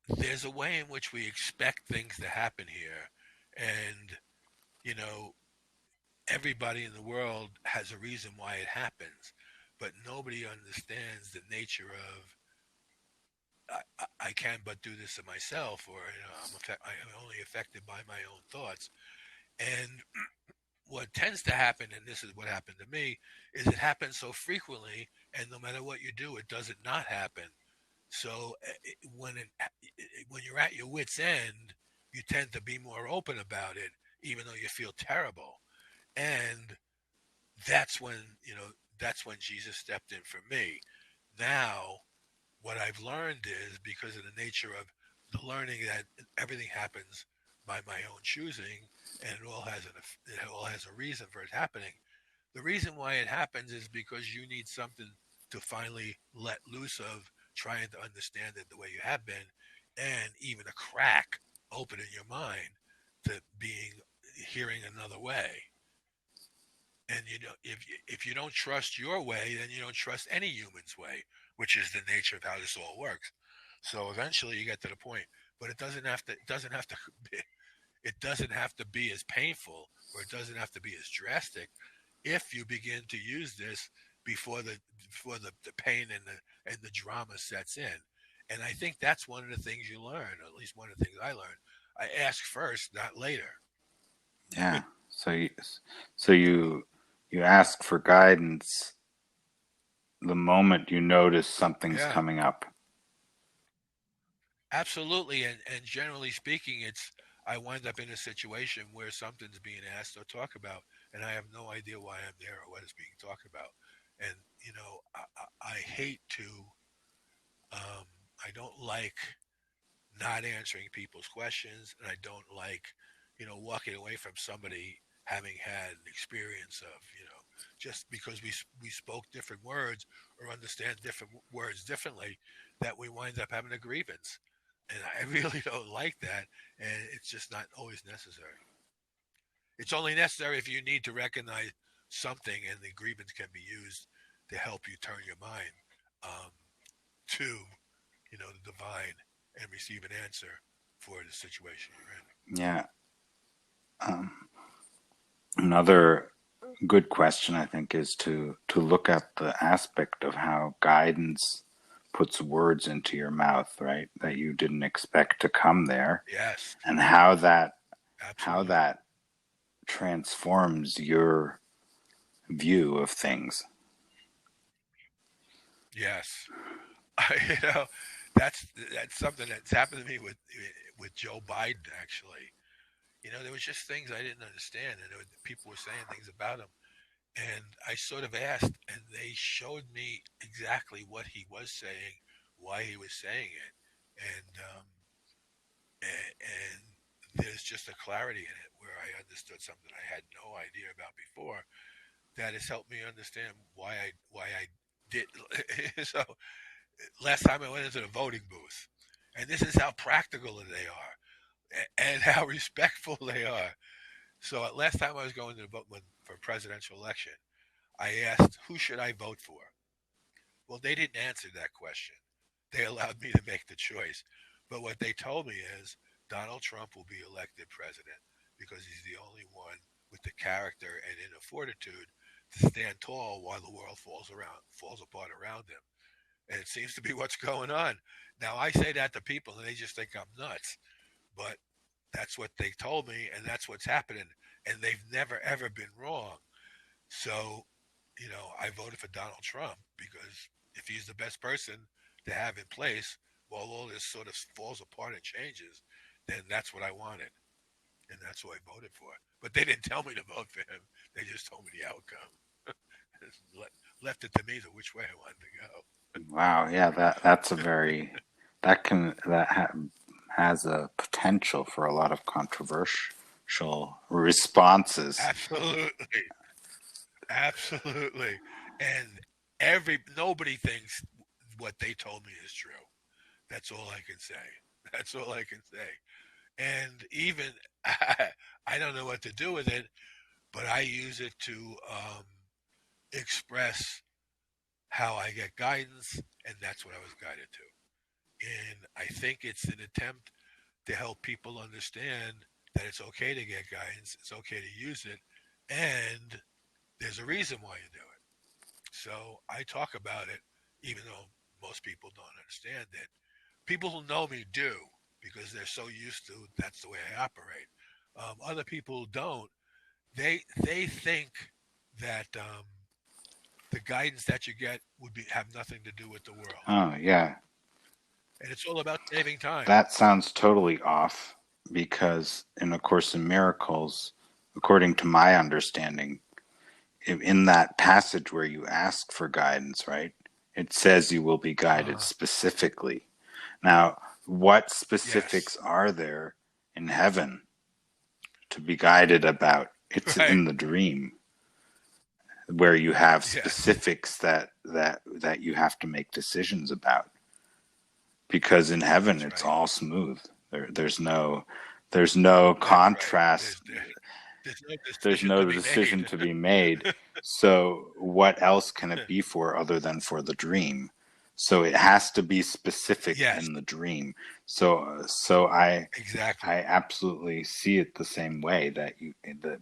Speaker 2: there's a way in which we expect things to happen here, and you know, everybody in the world has a reason why it happens, but nobody understands the nature of I can but do this to myself, or I am only affected by my own thoughts. And what tends to happen, and this is what happened to me, is it happens so frequently, and no matter what you do, it doesn't not happen. So when you're at your wits' end, you tend to be more open about it, even though you feel terrible. And that's when that's when Jesus stepped in for me. Now, what I've learned is because of the nature of the learning that everything happens by my own choosing, and it all has a reason for it happening. The reason why it happens is because you need something to finally let loose of trying to understand it the way you have been, and even a crack open in your mind to being hearing another way. And if you don't trust your way, then you don't trust any human's way, which is the nature of how this all works. So eventually you get to the point, but it doesn't have to be as painful, or it doesn't have to be as drastic if you begin to use this before the pain and the drama sets in. And I think that's one of the things you learn, or at least one of the things I learned. I ask first, not later.
Speaker 1: Yeah. So you ask for guidance the moment you notice something's
Speaker 2: Yeah,
Speaker 1: coming up.
Speaker 2: absolutely. And generally speaking, it's I wind up in a situation where something's being asked or talked about, and I have no idea why I'm there or what is being talked about. And I hate to. Um, I don't like not answering people's questions, and I don't like, walking away from somebody having had an experience of, just because we spoke different words or understand different words differently, that we wind up having a grievance, and I really don't like that, and it's just not always necessary. It's only necessary if you need to recognize something, and the grievance can be used to help you turn your mind um, to the divine and receive an answer for the situation you're in.
Speaker 1: Yeah. Um, Another good question, I think, is to look at the aspect of how guidance puts words into your mouth, right? That you didn't expect to come there,
Speaker 2: Yes,
Speaker 1: and how that
Speaker 2: absolutely.
Speaker 1: transforms your view of things.
Speaker 2: Yes. You know, that's something that's happened to me with Joe Biden. Actually, there was just things I didn't understand, and people were saying things about him, and I sort of asked, and they showed me exactly what he was saying, why he was saying it, and there's just a clarity in it where I understood something I had no idea about before. That has helped me understand why I did. So last time I went into the voting booth, and this is how practical they are and how respectful they are. So last time I was going to vote for a presidential election, I asked, who should I vote for? Well, they didn't answer that question. They allowed me to make the choice. But what they told me is Donald Trump will be elected president because he's the only one with the character and inner fortitude to stand tall while the world falls apart around him. And it seems to be what's going on. Now I say that to people and they just think I'm nuts. But that's what they told me and that's what's happening. And they've never ever been wrong. So, I voted for Donald Trump because if he's the best person to have in place while all this sort of falls apart and changes, then that's what I wanted. And that's who I voted for. But they didn't tell me to vote for him. They just told me the outcome. Left it to me to which way I wanted to go.
Speaker 1: Wow, yeah, that's a very that can that ha, has a potential for a lot of controversial responses.
Speaker 2: Absolutely. Absolutely. And nobody thinks what they told me is true. That's all I can say. That's all I can say. And even I don't know what to do with it, but I use it to express how I get guidance, and that's what I was guided to. And I think it's an attempt to help people understand that it's okay to get guidance, it's okay to use it, and there's a reason why you do it. So I talk about it, even though most people don't understand it. People who know me do because they're so used to that's the way I operate. Other people who don't, they think that the guidance that you get would have nothing to do with the world,
Speaker 1: Oh, yeah,
Speaker 2: and it's all about saving time.
Speaker 1: that sounds totally off because in A Course in Miracles, according to my understanding, in that passage where you ask for guidance, right? It says you will be guided
Speaker 2: Uh,
Speaker 1: specifically. Now, what
Speaker 2: yes,
Speaker 1: specifics are there in heaven to be guided about? It's
Speaker 2: right.
Speaker 1: in the dream where you have
Speaker 2: Yes,
Speaker 1: specifics that you have to make decisions about. Because in heaven
Speaker 2: that's
Speaker 1: it's
Speaker 2: right.
Speaker 1: all smooth. There's no
Speaker 2: That's right.
Speaker 1: contrast.
Speaker 2: There's no
Speaker 1: There's
Speaker 2: decision
Speaker 1: no
Speaker 2: to be
Speaker 1: decision
Speaker 2: made.
Speaker 1: to be made. So what else can it be for other than for the dream? So it has to be specific
Speaker 2: Yes,
Speaker 1: in the dream. So I
Speaker 2: exactly.
Speaker 1: absolutely see it the same way that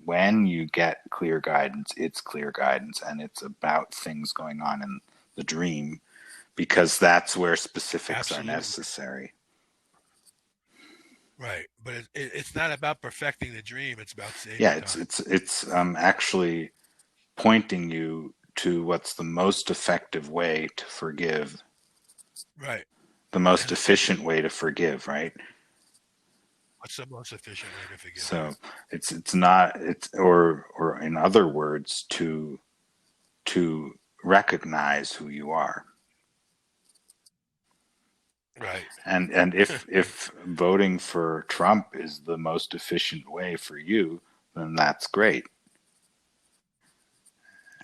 Speaker 1: when you get clear guidance, it's clear guidance and it's about things going on in the dream because that's where specifics are
Speaker 2: Absolutely.
Speaker 1: necessary.
Speaker 2: Right. But it's not about perfecting the dream, it's about
Speaker 1: Yeah,
Speaker 2: saving
Speaker 1: it's
Speaker 2: time.
Speaker 1: it's it's actually pointing you to what's the most effective way to forgive,
Speaker 2: Right.
Speaker 1: the most efficient way to forgive, right?
Speaker 2: What's the most efficient way to forgive?
Speaker 1: So it's not it's or in other words to recognize who you are.
Speaker 2: Right.
Speaker 1: And if voting for Trump is the most efficient way for you, then that's great.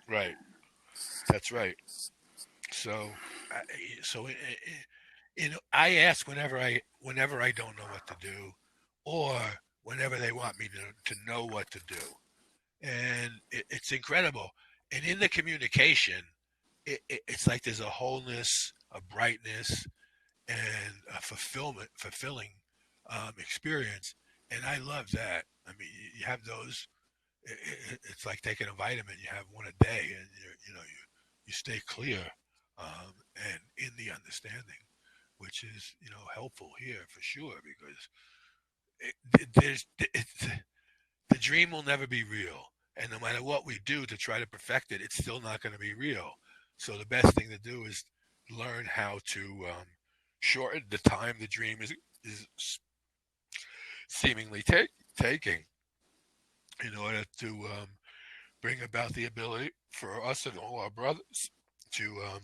Speaker 2: Right. That's right. So, I, so I ask whenever I don't know what to do, or whenever they want me to know what to do, and it's incredible. And in the communication, it's like there's a wholeness, a brightness, and a fulfilling experience. And I love that. I mean, you have those. It's like taking a vitamin. You have one a day, and you stay clear and in the understanding, which is helpful here for sure because there's the dream will never be real. And no matter what we do to try to perfect it, it's still not going to be real. So the best thing to do is learn how to shorten the time the dream is seemingly taking in order to bring about the ability for us and all our brothers to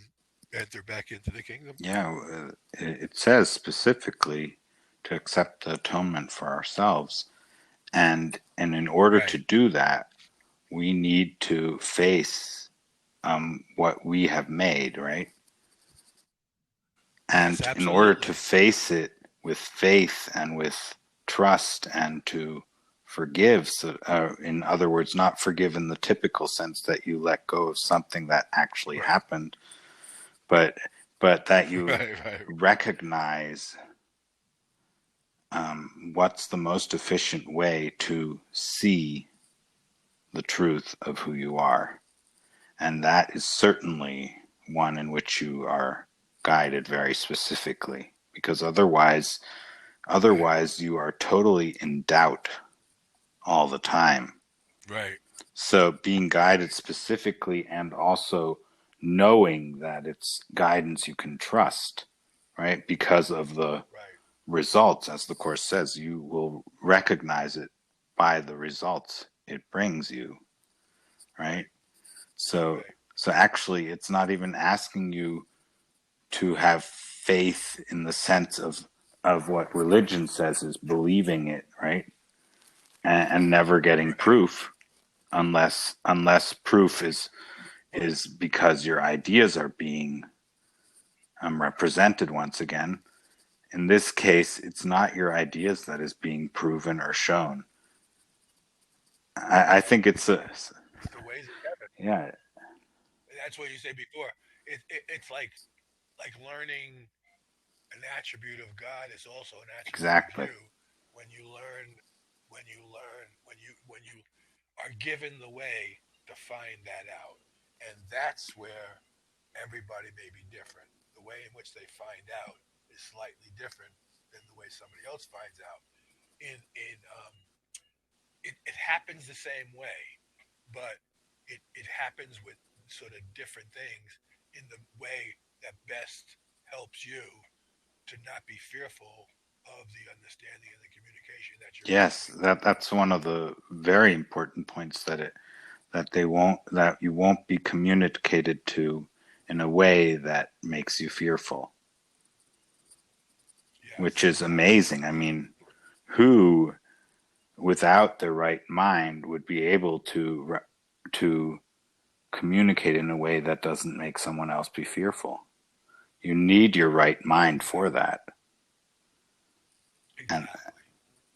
Speaker 2: enter back into the kingdom.
Speaker 1: Yeah, it says specifically to accept the atonement for ourselves. And in order to
Speaker 2: Right.
Speaker 1: do that, we need to face what we have made, right?
Speaker 2: Yes,
Speaker 1: And in order to
Speaker 2: absolutely.
Speaker 1: face it with faith and with trust and to forgive, so, in other words, not forgive in the typical sense that you let go of something that actually
Speaker 2: Right.
Speaker 1: happened, but but that you
Speaker 2: Right. Right.
Speaker 1: recognize what's the most efficient way to see the truth of who you are. And that is certainly one in which you are guided very specifically, because
Speaker 2: Right.
Speaker 1: otherwise you are totally in doubt all the time.
Speaker 2: Right.
Speaker 1: So being guided
Speaker 2: Right.
Speaker 1: specifically and also knowing that it's guidance you can trust, right? Because of the
Speaker 2: Right.
Speaker 1: results, as the Course says, you will recognize it by the results it brings you, right?
Speaker 2: Right.
Speaker 1: So,
Speaker 2: Right.
Speaker 1: so actually, it's not even asking you to have faith in the sense of what religion says is believing it, right? And never getting
Speaker 2: Right.
Speaker 1: proof unless proof is because your ideas are being represented once again. In this case, it's not your ideas that is being proven or shown. I think it's a
Speaker 2: It's the ways of heaven.
Speaker 1: yeah,
Speaker 2: That's what you said before. It's like learning an attribute of God is also an attribute of
Speaker 1: exactly.
Speaker 2: you when you are given the way to find that out. And that's where everybody may be different. The way in which they find out is slightly different than the way somebody else finds out. It happens the same way, but it happens with sort of different things in the way that best helps you to not be fearful of the understanding and the communication that you're
Speaker 1: Yes,
Speaker 2: receiving.
Speaker 1: that's one of the very important points that you won't be communicated to in a way that makes you fearful, which
Speaker 2: Yes,
Speaker 1: is
Speaker 2: exactly.
Speaker 1: amazing. I mean, who without their right mind would be able to communicate in a way that doesn't make someone else be fearful? You need your right mind for
Speaker 2: Exactly.
Speaker 1: that. And
Speaker 2: Exactly.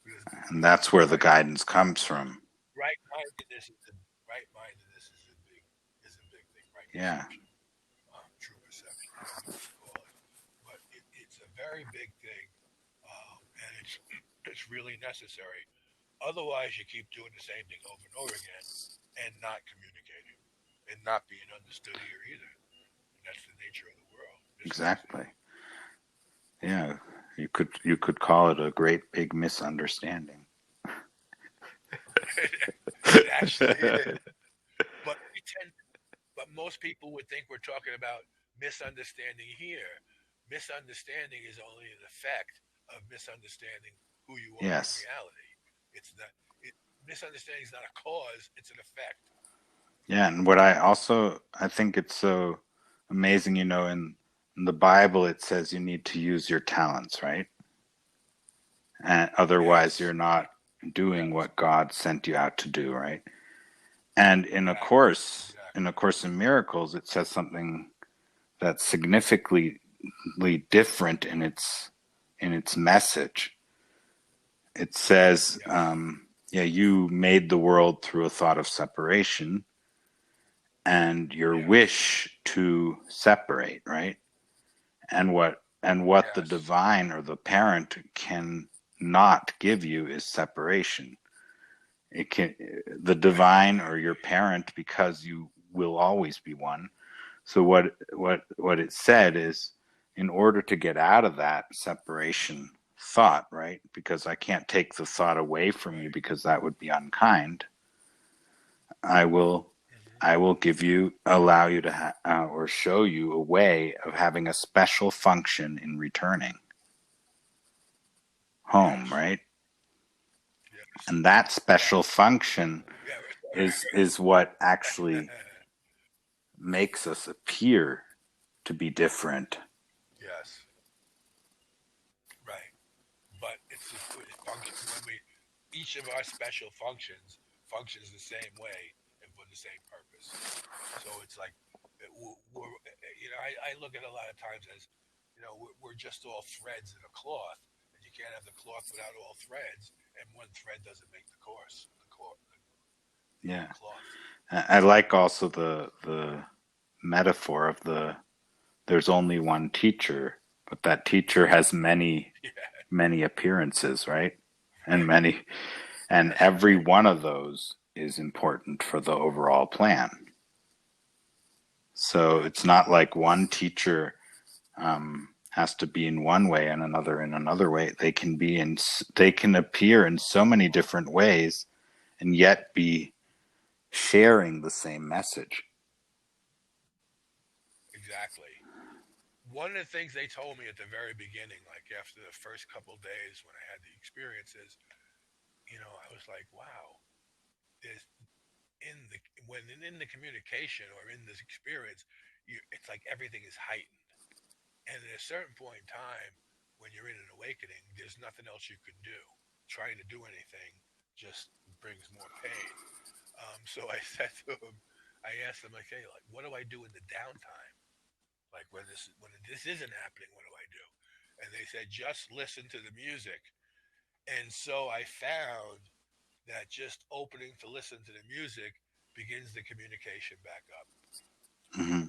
Speaker 2: Because
Speaker 1: and that's where the
Speaker 2: right,
Speaker 1: guidance comes from.
Speaker 2: right mindedness is right mindedness is a big thing. Right
Speaker 1: Yeah,
Speaker 2: perception, true perception, whatever you want to call it. But it's a very big thing, and it's really necessary. Otherwise, you keep doing the same thing over and over again, and not communicating, and not being understood here either. And that's the nature of the world,
Speaker 1: exactly.
Speaker 2: misunderstanding.
Speaker 1: Yeah, you could call it a great big misunderstanding.
Speaker 2: It actually is. But we tend, but most people would think we're talking about misunderstanding here. Misunderstanding is only an effect of misunderstanding who you are in
Speaker 1: Yes.
Speaker 2: reality. It's not. It, misunderstanding is not a cause; it's an effect.
Speaker 1: Yeah, and what I think it's so amazing, in the Bible it says you need to use your talents, right? And otherwise you're
Speaker 2: Yes.
Speaker 1: not doing
Speaker 2: Yes.
Speaker 1: what God sent you out to do, right? And
Speaker 2: Exactly.
Speaker 1: in
Speaker 2: Exactly.
Speaker 1: a course in miracles, it says something that's significantly different in its message. It says,
Speaker 2: Yes.
Speaker 1: yeah, you made the world through a thought of separation and your
Speaker 2: Yes.
Speaker 1: wish to separate, right? And what the
Speaker 2: Yes.
Speaker 1: divine or the parent can not give you is separation. It can the
Speaker 2: Right.
Speaker 1: divine
Speaker 2: Right.
Speaker 1: or your
Speaker 2: Right.
Speaker 1: parent, because you will always be one. So what it said is, in order to get out of that separation thought, right? Because I can't take the thought away from you
Speaker 2: Right.
Speaker 1: because that would be unkind. I will
Speaker 2: Hmm.
Speaker 1: I will give you allow you to or show you a way of having a special function in returning home,
Speaker 2: Yes.
Speaker 1: right?
Speaker 2: Yes.
Speaker 1: And that special
Speaker 2: Yes.
Speaker 1: function
Speaker 2: Yeah.
Speaker 1: is what actually makes us appear to be different.
Speaker 2: Yes. Right. But it's just it function when we each of our special functions the same way and for the same purpose. So it's like I look at a lot of times as we're just all threads in a cloth, and you can't have the cloth without all threads, and one thread doesn't make
Speaker 1: Yeah.
Speaker 2: the cloth.
Speaker 1: I like also the metaphor of there's only one teacher, but that teacher has
Speaker 2: Yeah,
Speaker 1: many appearances, right? And
Speaker 2: right.
Speaker 1: many and
Speaker 2: That's
Speaker 1: every
Speaker 2: right.
Speaker 1: one of those is important for the overall plan. So it's not
Speaker 2: Absolutely.
Speaker 1: like one teacher has to be in one way and another in another way. They can appear in so many different ways and yet be sharing the same message.
Speaker 2: Exactly. One of the things they told me at the very beginning, like after the first couple of days when I had the experiences, I was like, wow, this in the when in the communication or in this experience, it's like everything is heightened. And at a certain point in time, when you're in an awakening, there's nothing else you can do. Trying to do anything just brings more pain. So I said to him, I asked him, like, hey, like, what do I do in the downtime? Like when this isn't happening, what do I do? And they said, just listen to the music. And so I found that just opening to listen to the music begins the communication back up.
Speaker 1: Mm-hmm.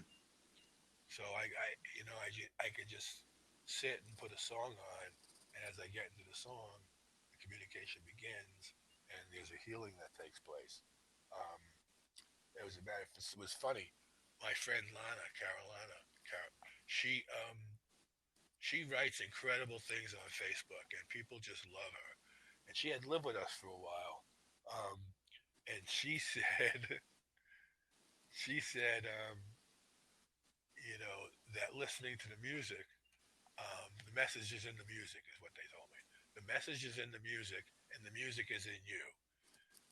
Speaker 2: So I could just sit and put a song on, and as I get into the song, the communication begins, and there's a healing that takes place. Um, it was funny. My friend Lana, she she writes incredible things on Facebook, and people just love her. And she had lived with us for a while, um, and she said she said that listening to the music, the message is in the music, is what they told me. The message is in the music, and the music is in you.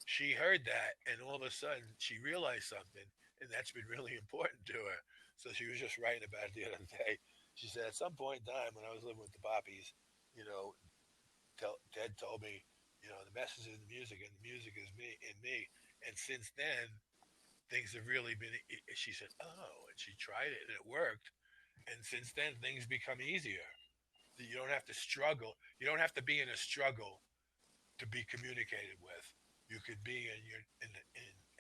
Speaker 2: She heard that, and all of a sudden, she realized something, and that's been really important to her. So she was just writing about it the other day. She said, at some point in time, when I was living with the Poppies, you know, Ted told me, the message is in the music, and the music is me in me. And since then, things have really been. She said, "Oh," and she tried it, and it worked. And since then, things become easier. You don't have to struggle. You don't have to be in a struggle to be communicated with. You could be in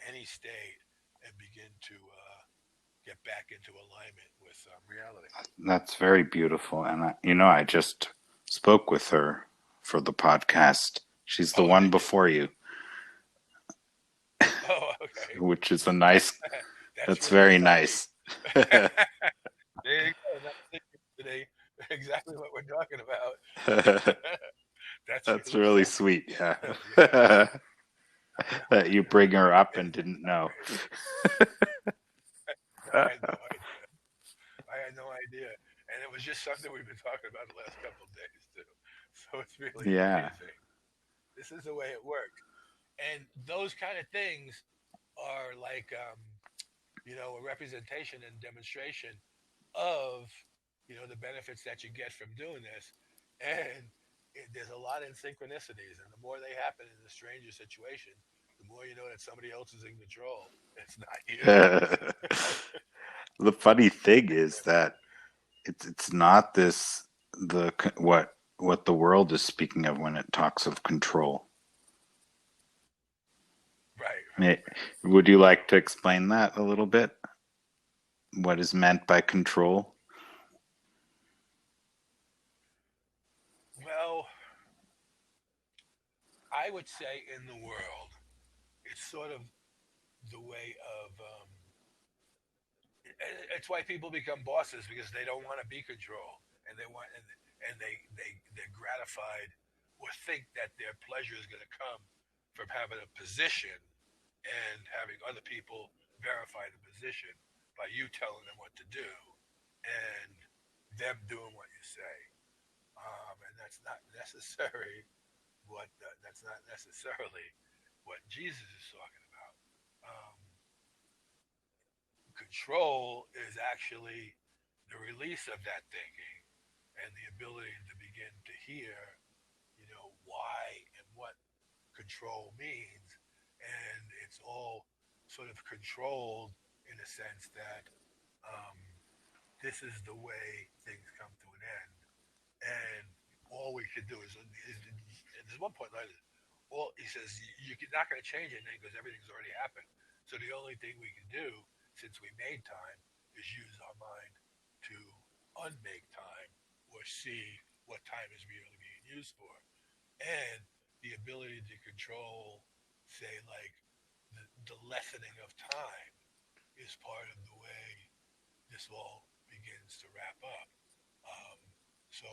Speaker 2: any state and begin to get back into alignment with reality.
Speaker 1: That's very beautiful. And I just spoke with her for the podcast. She's the
Speaker 2: Oh,
Speaker 1: one
Speaker 2: did you?
Speaker 1: before you,
Speaker 2: Oh, okay.
Speaker 1: which is a
Speaker 2: That's
Speaker 1: nice,
Speaker 2: that's
Speaker 1: that's
Speaker 2: really
Speaker 1: very
Speaker 2: funny.
Speaker 1: nice.
Speaker 2: There you go. That's today exactly what we're talking about. That's
Speaker 1: That's
Speaker 2: really
Speaker 1: really
Speaker 2: funny.
Speaker 1: sweet. Yeah.
Speaker 2: Yeah.
Speaker 1: That you bring her up and didn't know.
Speaker 2: No, I had no idea. I had no idea. And it was just something we've been talking about the last couple of days too. So it's really
Speaker 1: Yeah.
Speaker 2: amazing. This is the way it works. And those kind of things are like a representation and demonstration of the benefits that you get from doing this. And there's a lot in synchronicities, and the more they happen in the strangest situations, the more you know that somebody else is in control. It's not you.
Speaker 1: The funny thing is that it's not this the what the world is speaking of when it talks of control.
Speaker 2: Right, right,
Speaker 1: May-
Speaker 2: right.
Speaker 1: Would you like to explain that a little bit? What is meant by control?
Speaker 2: Well, I would say in the world, it's sort of the way of. It's why people become bosses because they don't want to be controlled, and they want and they're gratified or think that their pleasure is going to come from having a position and having other people verify the position by you telling them what to do and them doing what you say. And that's not necessary that's not necessarily what Jesus is talking about. Um, Control is actually the release of that thinking and the ability to begin to hear, why and what control means. And it's all sort of controlled in a sense that um, this is the way things come to an end. And all we can do is there's one point like all he says you're not going to change anything because everything's already happened. So the only thing we can do since we made time is use our mind to unmake time or see what time is really being used for. And the ability to control, say, like the lessening of time is part of the way this all begins to wrap up. Um, so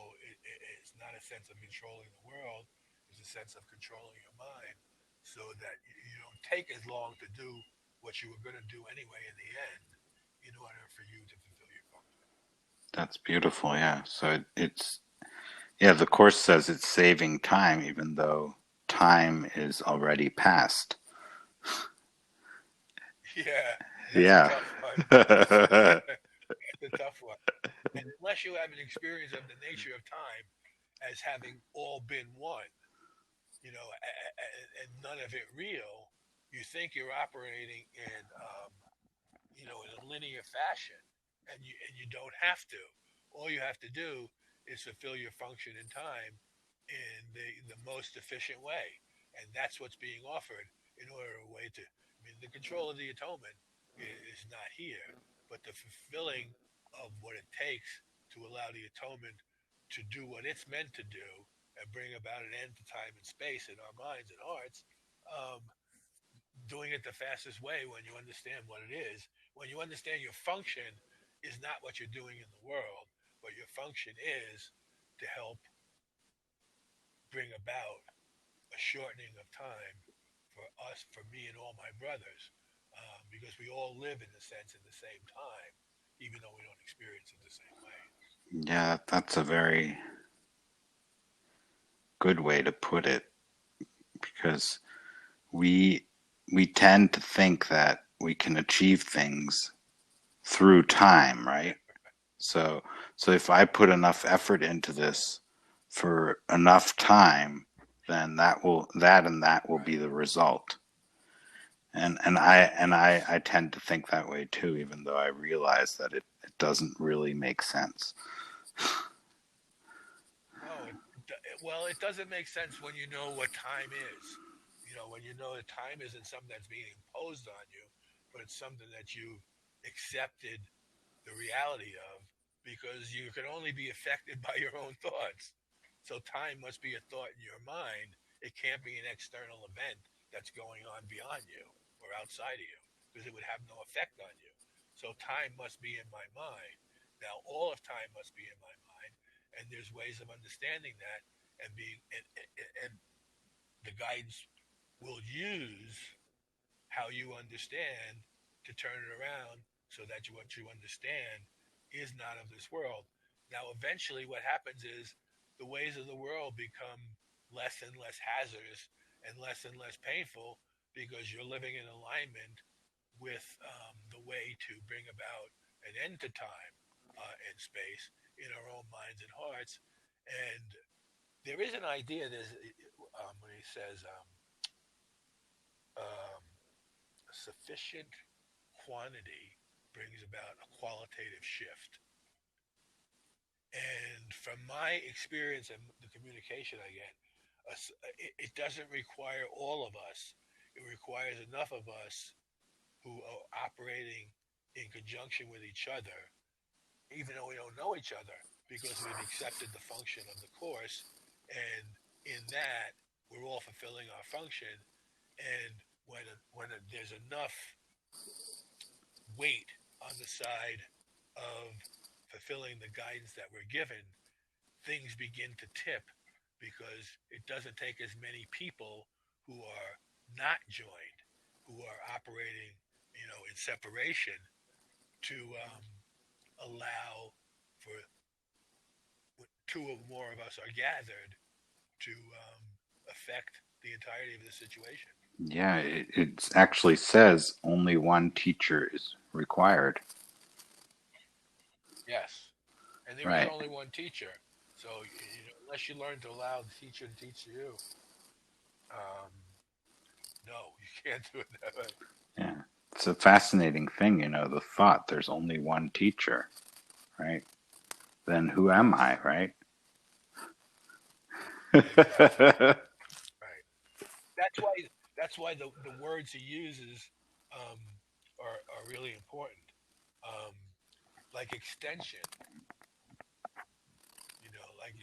Speaker 2: it's not a sense of controlling the world; it's a sense of controlling your mind, so that you don't take as long to do what you were going to do anyway in the end, in order for you to fulfill your function.
Speaker 1: That's beautiful. Yeah. So it's yeah. The course says it's saving time, even though time is already past.
Speaker 2: Yeah, that's a
Speaker 1: Yeah.
Speaker 2: tough one. That's a tough one. And unless you have an experience of the nature of time as having all been one, and none of it real, you think you're operating in a linear fashion, and you don't have to. All you have to do is fulfill your function in time in the most efficient way, and that's what's being offered in order a way to. I mean, the control of the atonement is not here, but the fulfilling of what it takes to allow the atonement to do what it's meant to do and bring about an end to time and space in our minds and hearts. Um, Doing it the fastest way when you understand what it is. When you understand your function is not what you're doing in the world, but your function is to help bring about a shortening of time for us, for me, and all my brothers, because we all live in a sense in the same time, even though we don't experience it the same way.
Speaker 1: Yeah. That's a very good way to put it because we we tend to think that we can achieve things through time, right? So so if I put enough effort into this for enough time, then that will be
Speaker 2: Right.
Speaker 1: the result. I tend to think that way too, even though I realize that it doesn't really make sense.
Speaker 2: No, well, it doesn't make sense when you know what time is. When you know that time isn't something that's being imposed on you, but it's something that you've accepted the reality of because you can only be affected by your own thoughts. So time must be a thought in your mind. It can't be an external event that's going on beyond you or outside of you because it would have no effect on you. So time must be in my mind. Now all of time must be in my mind, and there's ways of understanding that and the guides will use how you understand to turn it around so that what you understand is not of this world. Now, eventually, what happens is the ways of the world become less and less hazardous and less painful because you're living in alignment with the way to bring about an end to time and space in our own minds and hearts. And there is an idea. When he says um, sufficient quantity brings about a qualitative shift. And from my experience and the communication I get, it doesn't require all of us. It requires enough of us who are operating in conjunction with each other, even though we don't know each other, because we've accepted the function of the course. And in that, we're all fulfilling our function. And there's enough weight on the side of fulfilling the guidance that we're given, things begin to tip because it doesn't take as many people who are not joined, who are operating, in separation to allow for two or more of us are gathered to affect the entirety of the situation.
Speaker 1: Yeah, it actually says only one teacher is required.
Speaker 2: Yes, and there is
Speaker 1: Right.
Speaker 2: only one teacher. So unless you learn to allow the teacher to teach you, um, no, you can't do it that way.
Speaker 1: Yeah. It's a fascinating thing, the thought there's only one teacher, right? Then who am I,
Speaker 2: Yes,
Speaker 1: right?
Speaker 2: exactly. Right. That's why. That's why the words he uses um, are really important. Um, like extension, like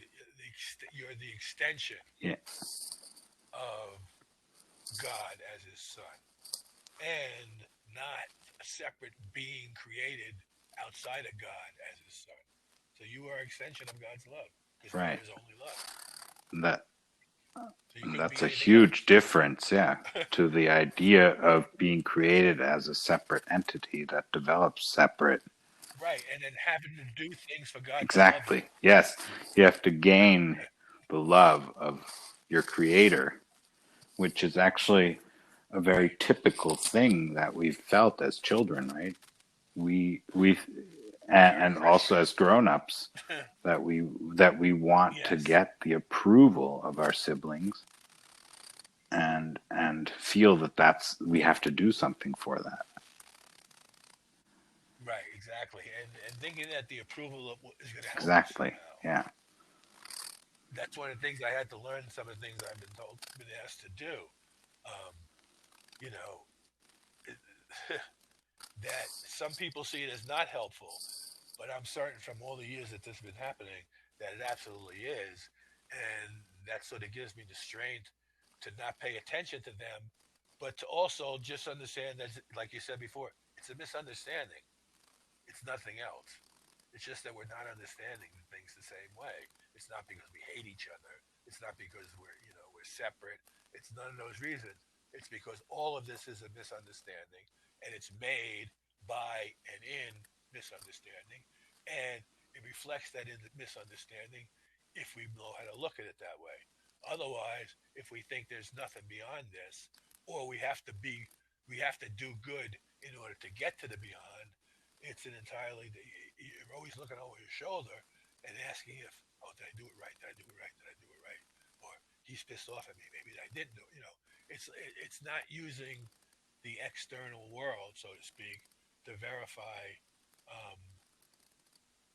Speaker 2: you're the extension
Speaker 1: Yeah,
Speaker 2: of God as His Son, and not a separate being created outside of God as His Son. So you are an extension of God's love because there
Speaker 1: right.
Speaker 2: is only love.
Speaker 1: That
Speaker 2: So you couldn't
Speaker 1: that's
Speaker 2: be
Speaker 1: a
Speaker 2: anything
Speaker 1: huge
Speaker 2: else.
Speaker 1: difference, yeah, to the idea of being created as a separate entity that develops separate.
Speaker 2: Right, and then having to do things for God to love you.
Speaker 1: Exactly. Yes, you have to gain the love of your creator, which is actually a very
Speaker 2: Right.
Speaker 1: typical thing that we've felt as children, right? We and,
Speaker 2: You're a
Speaker 1: and also
Speaker 2: Christian.
Speaker 1: as grown-ups that we want to
Speaker 2: Yes.
Speaker 1: get the approval of our siblings and feel that that's we have to do something for that.
Speaker 2: Right, exactly. And thinking that the approval is going to help you
Speaker 1: Exactly.
Speaker 2: somehow.
Speaker 1: Yeah.
Speaker 2: That's one of the things I had to learn. Some of the things I've been asked to do. Um, you know, that some people see it as not helpful, but I'm certain from all the years that this has been happening that it absolutely is, and that sort of gives me the strength to not pay attention to them, but to also just understand that, like you said before, it's a misunderstanding. It's nothing else. It's just that we're not understanding things the same way. It's not because we hate each other. It's not because we're separate. It's none of those reasons. It's because all of this is a misunderstanding, and it's made by and in misunderstanding, and it reflects that in the misunderstanding if we know how to look at it that way. Otherwise, if we think there's nothing beyond this, or we have to do good in order to get to the beyond, it's an entirely, you're always looking over your shoulder and asking if, oh, did I do it right? Did I do it right? Did I do it right? Or he's pissed off at me. Maybe I didn't do it. It's not using the external world, so to speak, to verify, um,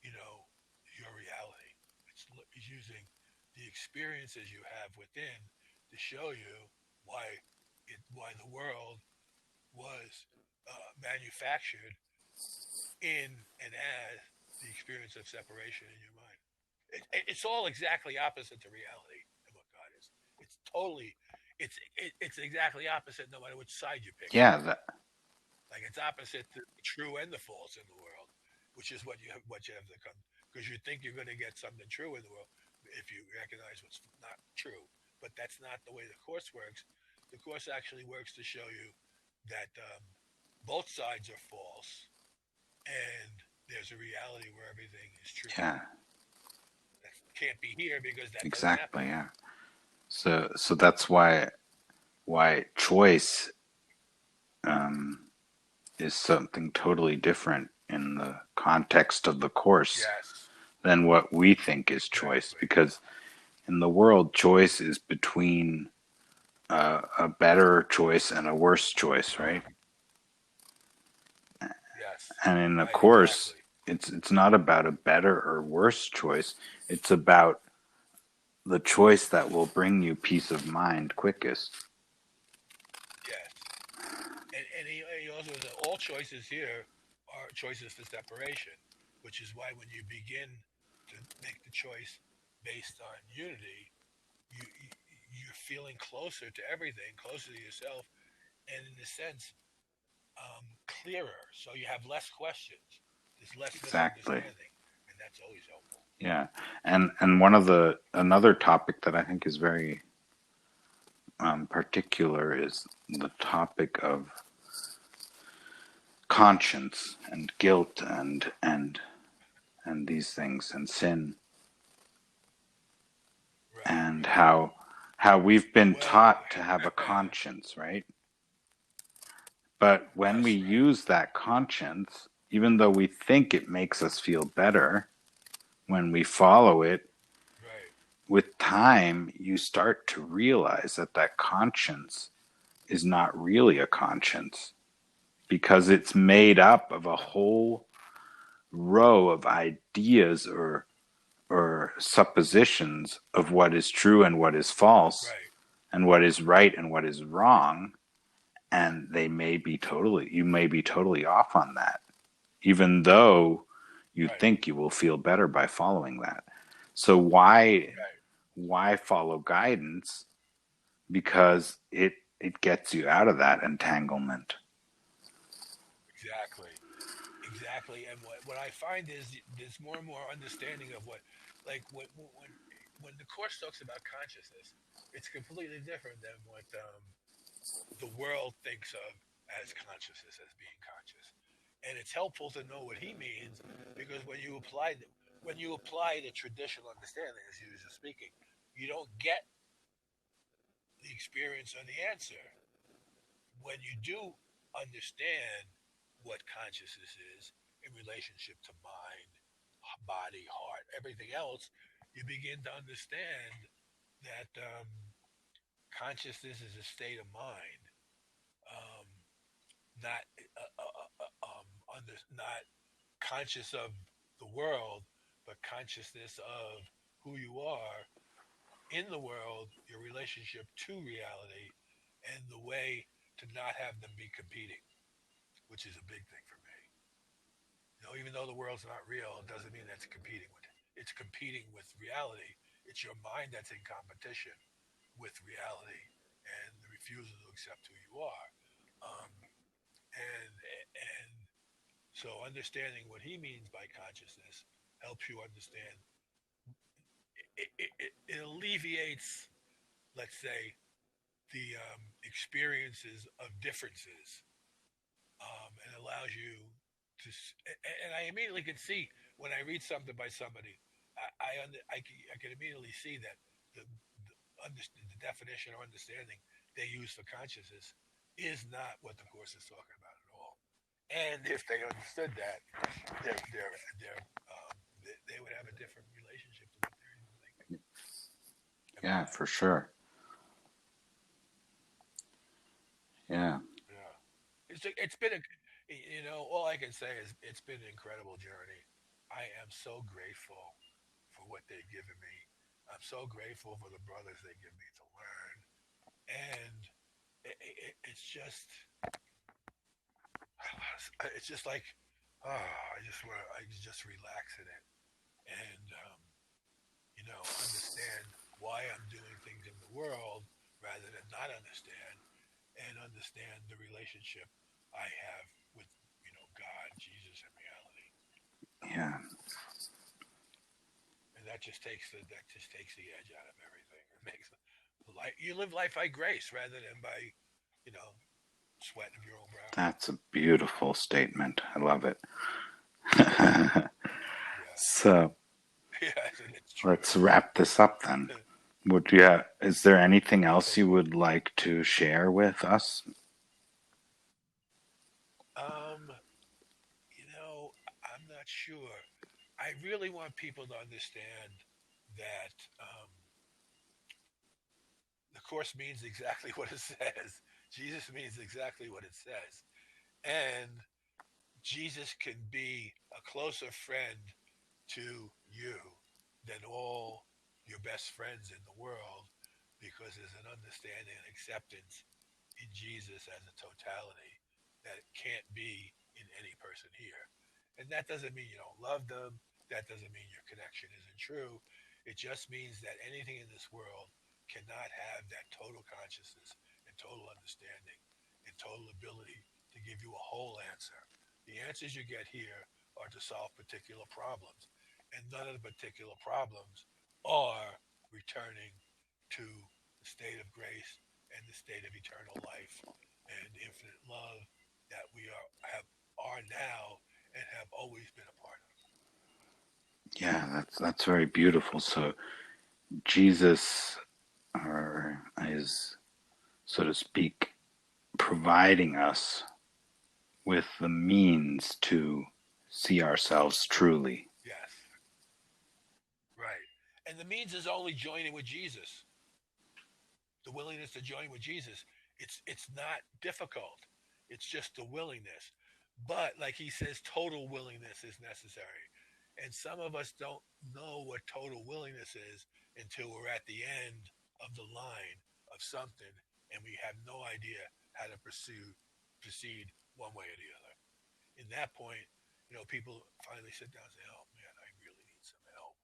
Speaker 2: you know, your reality. It's using the experiences you have within to show you why the world was manufactured in and as the experience of separation in your mind. It's all exactly opposite to reality and what God is. It's totally, it's exactly opposite no matter which side you pick
Speaker 1: Yeah,
Speaker 2: from.
Speaker 1: that,
Speaker 2: Like it's opposite to the true and the false in the world, which is what you have to come because you think you're going to get something true in the world if you recognize what's not true. But that's not the way the course works. The course actually works to show you that both sides are false and there's a reality where everything is true.
Speaker 1: yeah,
Speaker 2: That can't be here because that doesn't happen
Speaker 1: exactly,
Speaker 2: here.
Speaker 1: yeah. So that's why choice um is something totally different in the context of the course
Speaker 2: Yes,
Speaker 1: than what we think is choice,
Speaker 2: exactly.
Speaker 1: because in the world choice is between a better choice and a worse choice, right?
Speaker 2: Yes,
Speaker 1: And in the
Speaker 2: right,
Speaker 1: course,
Speaker 2: exactly.
Speaker 1: it's not about a better or worse choice. It's about the choice that will bring you peace of mind quickest.
Speaker 2: Yes. And he also said all choices here are choices for separation, which is why when you begin to make the choice based on unity, you're feeling closer to everything, closer to yourself, and in a sense, clearer. So you have less questions. There's less
Speaker 1: Exactly.
Speaker 2: misunderstanding, and that's always helpful.
Speaker 1: Yeah. And one of the another topic that I think is very particular is the topic of conscience and guilt and these things and sin
Speaker 2: Right,
Speaker 1: and
Speaker 2: right.
Speaker 1: how we've been
Speaker 2: Well,
Speaker 1: taught to have a conscience, right? But when we
Speaker 2: yes, right,
Speaker 1: use that conscience, even though we think it makes us feel better when we follow it,
Speaker 2: right,
Speaker 1: with time you start to realize that that conscience is not really a conscience because it's made up of a whole row of ideas or suppositions of what is true and what is false
Speaker 2: right,
Speaker 1: and what is right and what is wrong, and they may be totally you may be totally off on that, even though you
Speaker 2: right,
Speaker 1: think you will feel better by following that. So why
Speaker 2: right.
Speaker 1: follow guidance? Because it gets you out of that entanglement.
Speaker 2: Exactly. Exactly. And what I find is there's more and more understanding of what, like when the course talks about consciousness, it's completely different than what the world thinks of as consciousness as being conscious. And it's helpful to know what he means because when you apply the traditional understanding, as you were just speaking, you don't get the experience or the answer. When you do understand what consciousness is in relationship to mind, body, heart, everything else, you begin to understand that consciousness is a state of mind, um, not not conscious of the world, but consciousness of who you are in the world, your relationship to reality, and the way to not have them be competing, which is a big thing for me. You know, even though the world's not real, it doesn't mean that's competing with it. It's competing with reality. It's your mind that's in competition with reality and the refusal to accept who you are. Um, and so understanding what he means by consciousness helps you understand. It alleviates, let's say, the experiences of differences, and allows you to. And I immediately can see when I read something by somebody, I can immediately see that the definition or understanding they use for consciousness is not what the course is talking about at all. And if they understood that, they would have a different relationship to what they're even thinking and
Speaker 1: Yeah,
Speaker 2: believing.
Speaker 1: for sure. Yeah.
Speaker 2: Yeah. It's been a, all I can say is it's been an incredible journey. I am so grateful for what they've given me. I'm so grateful for the brothers they give me to learn, and it's just like, oh, I just relax in it, and understand why I'm doing things in the world rather than not understand, and understand the relationship I have with God, Jesus, and reality.
Speaker 1: Yeah.
Speaker 2: And that just takes the edge out of everything. It makes life, you live life by grace rather than by you know sweat of your own brow.
Speaker 1: That's a beautiful statement. I love it.
Speaker 2: Yeah,
Speaker 1: So
Speaker 2: yes, and it's true.
Speaker 1: let's wrap this up then. Is there anything else you
Speaker 2: Okay.
Speaker 1: would like to share with us?
Speaker 2: Um, I'm not sure. I really want people to understand that the course means exactly what it says. Jesus means exactly what it says, and Jesus can be a closer friend to you than all your best friends in the world because there's an understanding and acceptance in Jesus as a totality that it can't be in any person here. And that doesn't mean you don't love them. That doesn't mean your connection isn't true. It just means that anything in this world cannot have that total consciousness and total understanding and total ability to give you a whole answer. The answers you get here are to solve particular problems. and none of the particular problems are returning to the state of grace and the state of eternal life and infinite love that we are now and have always been a part of.
Speaker 1: Yeah, that's very beautiful. So Jesus is, so to speak, providing us with the means to see ourselves truly.
Speaker 2: Yes, right. And the means is only joining with Jesus, the willingness to join with Jesus. It's not difficult. It's just the willingness. But like he says, total willingness is necessary. And some of us don't know what total willingness is until we're at the end of the line of something and we have no idea how to proceed one way or the other. In that point, people finally sit down and say, "Oh man, I really need some help."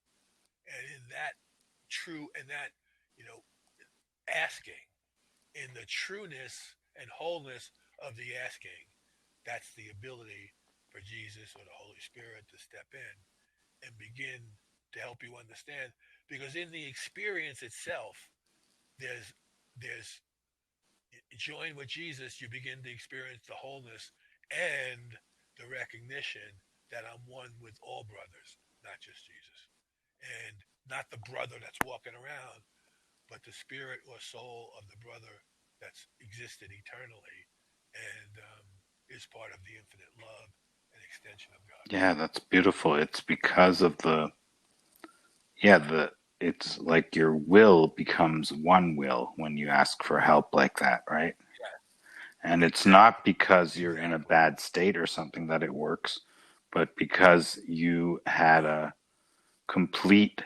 Speaker 2: And in that you know, asking, in the trueness and wholeness of the asking, that's the ability for Jesus or the Holy Spirit to step in and begin to help you understand. Because in the experience itself, there's there's join with Jesus, you begin to experience the wholeness and the recognition that I'm one with all brothers, not just Jesus. And not the brother that's walking around, but the spirit or soul of the brother that's existed eternally and is part of the infinite love and extension of God.
Speaker 1: Yeah, that's beautiful. It's because of yeah, it's like your will becomes one will when you ask for help like that, right?
Speaker 2: Yeah,
Speaker 1: And it's not
Speaker 2: exactly,
Speaker 1: because you're in a
Speaker 2: exactly.
Speaker 1: bad state or something that it works, but because you had
Speaker 2: No,
Speaker 1: a complete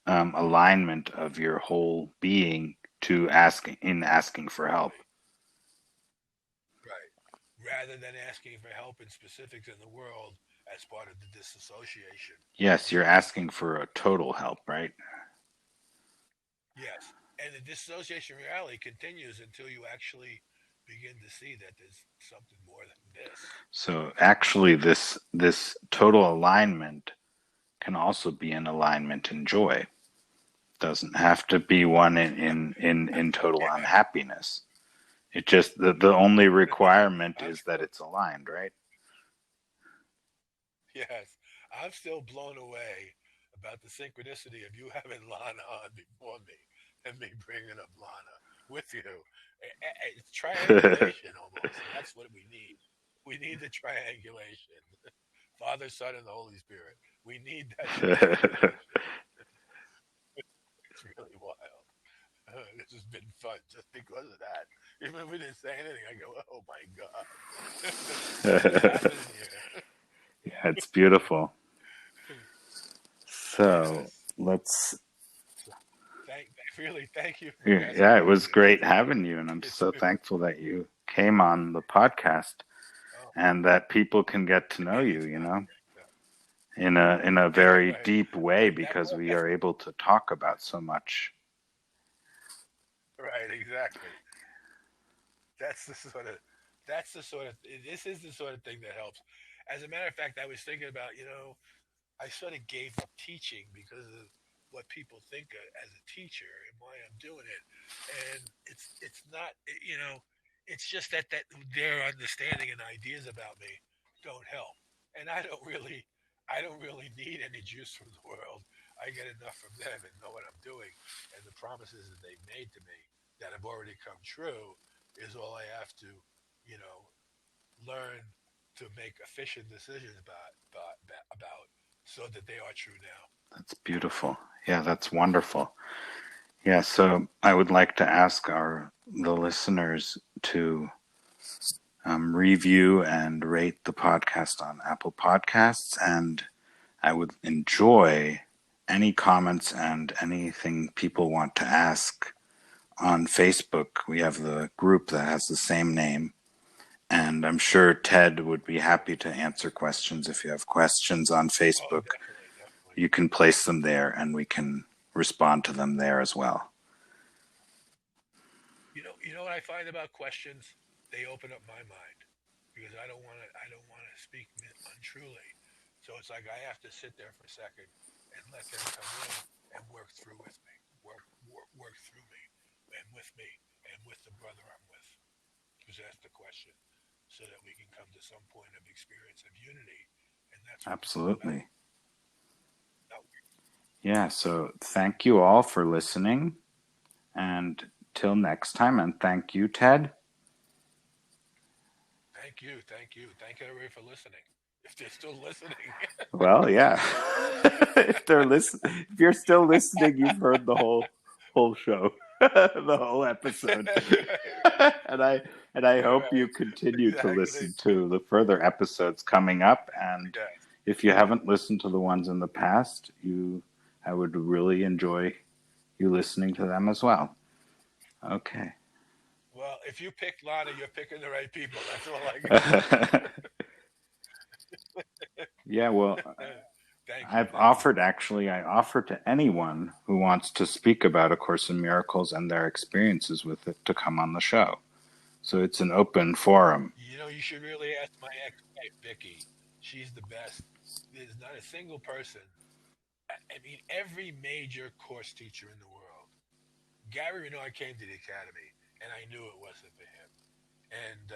Speaker 1: alignment of your whole being to asking for help.
Speaker 2: right, right. Rather than asking for help in specifics in the world as part of the disassociation
Speaker 1: Yes, you're
Speaker 2: reality.
Speaker 1: asking for a total help, right?
Speaker 2: Yes. And the disassociation reality continues until you actually begin to see that there's something more than this.
Speaker 1: So actually, this total alignment can also be an alignment in joy. Doesn't have to be one in total
Speaker 2: Yeah.
Speaker 1: unhappiness. It just the only requirement
Speaker 2: I'm
Speaker 1: is that
Speaker 2: still
Speaker 1: it's aligned, right?
Speaker 2: Yes, I'm still blown away about the synchronicity of you having Lana on before me and me bringing up Lana with you. It's triangulation almost, and that's what we need. We need the triangulation. Father, Son, and the Holy Spirit. We need that triangulation. It's really wild. This has been fun just because of that. Even if we didn't say anything, I go, "Oh my God, what is
Speaker 1: Yeah,
Speaker 2: happening here?"
Speaker 1: it's beautiful. So
Speaker 2: Yes.
Speaker 1: let's.
Speaker 2: So really thank you for
Speaker 1: Yeah,
Speaker 2: asking
Speaker 1: it
Speaker 2: me
Speaker 1: was
Speaker 2: to do
Speaker 1: great
Speaker 2: this.
Speaker 1: having you, and I'm
Speaker 2: It's
Speaker 1: so
Speaker 2: been
Speaker 1: thankful that you came on the podcast
Speaker 2: oh,
Speaker 1: and that people can get to know you. You
Speaker 2: anytime,
Speaker 1: know,
Speaker 2: anytime.
Speaker 1: in a very
Speaker 2: Anyway,
Speaker 1: deep way
Speaker 2: that
Speaker 1: because
Speaker 2: book,
Speaker 1: we are able to talk about so much.
Speaker 2: right, exactly. That's the sort of that's the sort of this is the sort of thing that helps. As a matter of fact, I was thinking about I sort of gave up teaching because of what people think as a teacher and why I'm doing it. And it's not it's just that their understanding and ideas about me don't help. And I don't really need any juice from the world. I get enough from them and know what I'm doing. And the promises that they've made to me that have already come true is all I have to, you know, learn to make efficient decisions about so that they are true now.
Speaker 1: That's beautiful. Yeah, that's wonderful. Yeah, so I would like to ask the listeners to review and rate the podcast on Apple Podcasts, and I would enjoy any comments and anything people want to ask on Facebook. We have the group that has the same name, and I'm sure Ted would be happy to answer questions. If you have questions on
Speaker 2: Oh,
Speaker 1: Facebook,
Speaker 2: definitely, definitely.
Speaker 1: you can place them there and we can respond to them there as well.
Speaker 2: You know what I find about questions? They open up my mind because I don't want to speak untruly. So it's like I have to sit there for a second and let them come in and work through with me, work through me, and with the brother I'm with who's asked the question, so that we can come to some point of experience of unity, and that's what it's all about.
Speaker 1: Absolutely.
Speaker 2: Now,
Speaker 1: Yeah, so thank you all for listening. And till next time, and thank you, Ted.
Speaker 2: thank you, thank everybody for listening. If they're still listening,
Speaker 1: Well, yeah. If you're still listening, you've heard the whole show, the whole episode. and I and I hope you
Speaker 2: right,
Speaker 1: continue to
Speaker 2: exactly.
Speaker 1: listen to the further episodes coming up. And
Speaker 2: Yeah.
Speaker 1: if you haven't listened to the ones in the past, I would really enjoy you listening to them as well. Okay.
Speaker 2: Well, if you picked Lana, you're picking the right people. That's all I can say.
Speaker 1: Yeah, well,
Speaker 2: Thank you,
Speaker 1: I've
Speaker 2: thank you.
Speaker 1: offered actually, I offer to anyone who wants to speak about A Course in Miracles and their experiences with it to come on the show. So it's an open forum.
Speaker 2: You should really ask my ex-wife, Vicky. She's the best. There's not a single person. I mean, every major course teacher in the world. Gary Renard came to the academy, and I knew it wasn't for him. And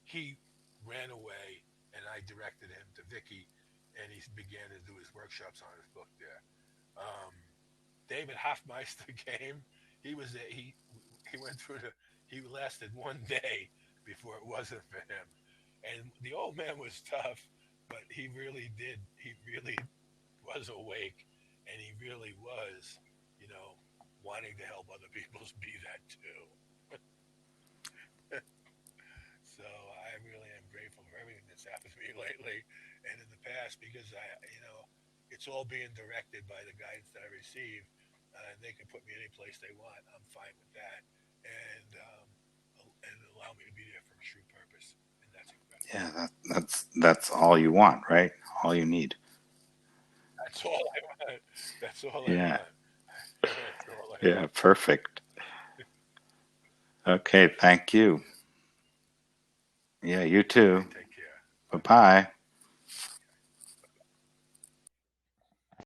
Speaker 2: he ran away, and I directed him to Vicky, and he began to do his workshops on his book there. Um, David Hoffmeister came. He was he went through the he lasted one day before it wasn't for him. And the old man was tough, but he really did. He really was awake, and he really was, you know, wanting to help other people be that too. So I really am grateful for everything that's happened to me lately and in the past, because it's all being directed by the guidance that I receive, and they can put me any place they want. I'm fine with that, and allow me to be there for a true purpose, and that's incredible.
Speaker 1: Yeah, that's all you want, right? All you need.
Speaker 2: That's all I want. That's all I
Speaker 1: Yeah,
Speaker 2: want. That's all I
Speaker 1: yeah,
Speaker 2: want.
Speaker 1: perfect. Okay, thank you. Yeah, you
Speaker 2: Okay,
Speaker 1: too.
Speaker 2: take care.
Speaker 1: Bye
Speaker 2: Bye bye.
Speaker 1: bye.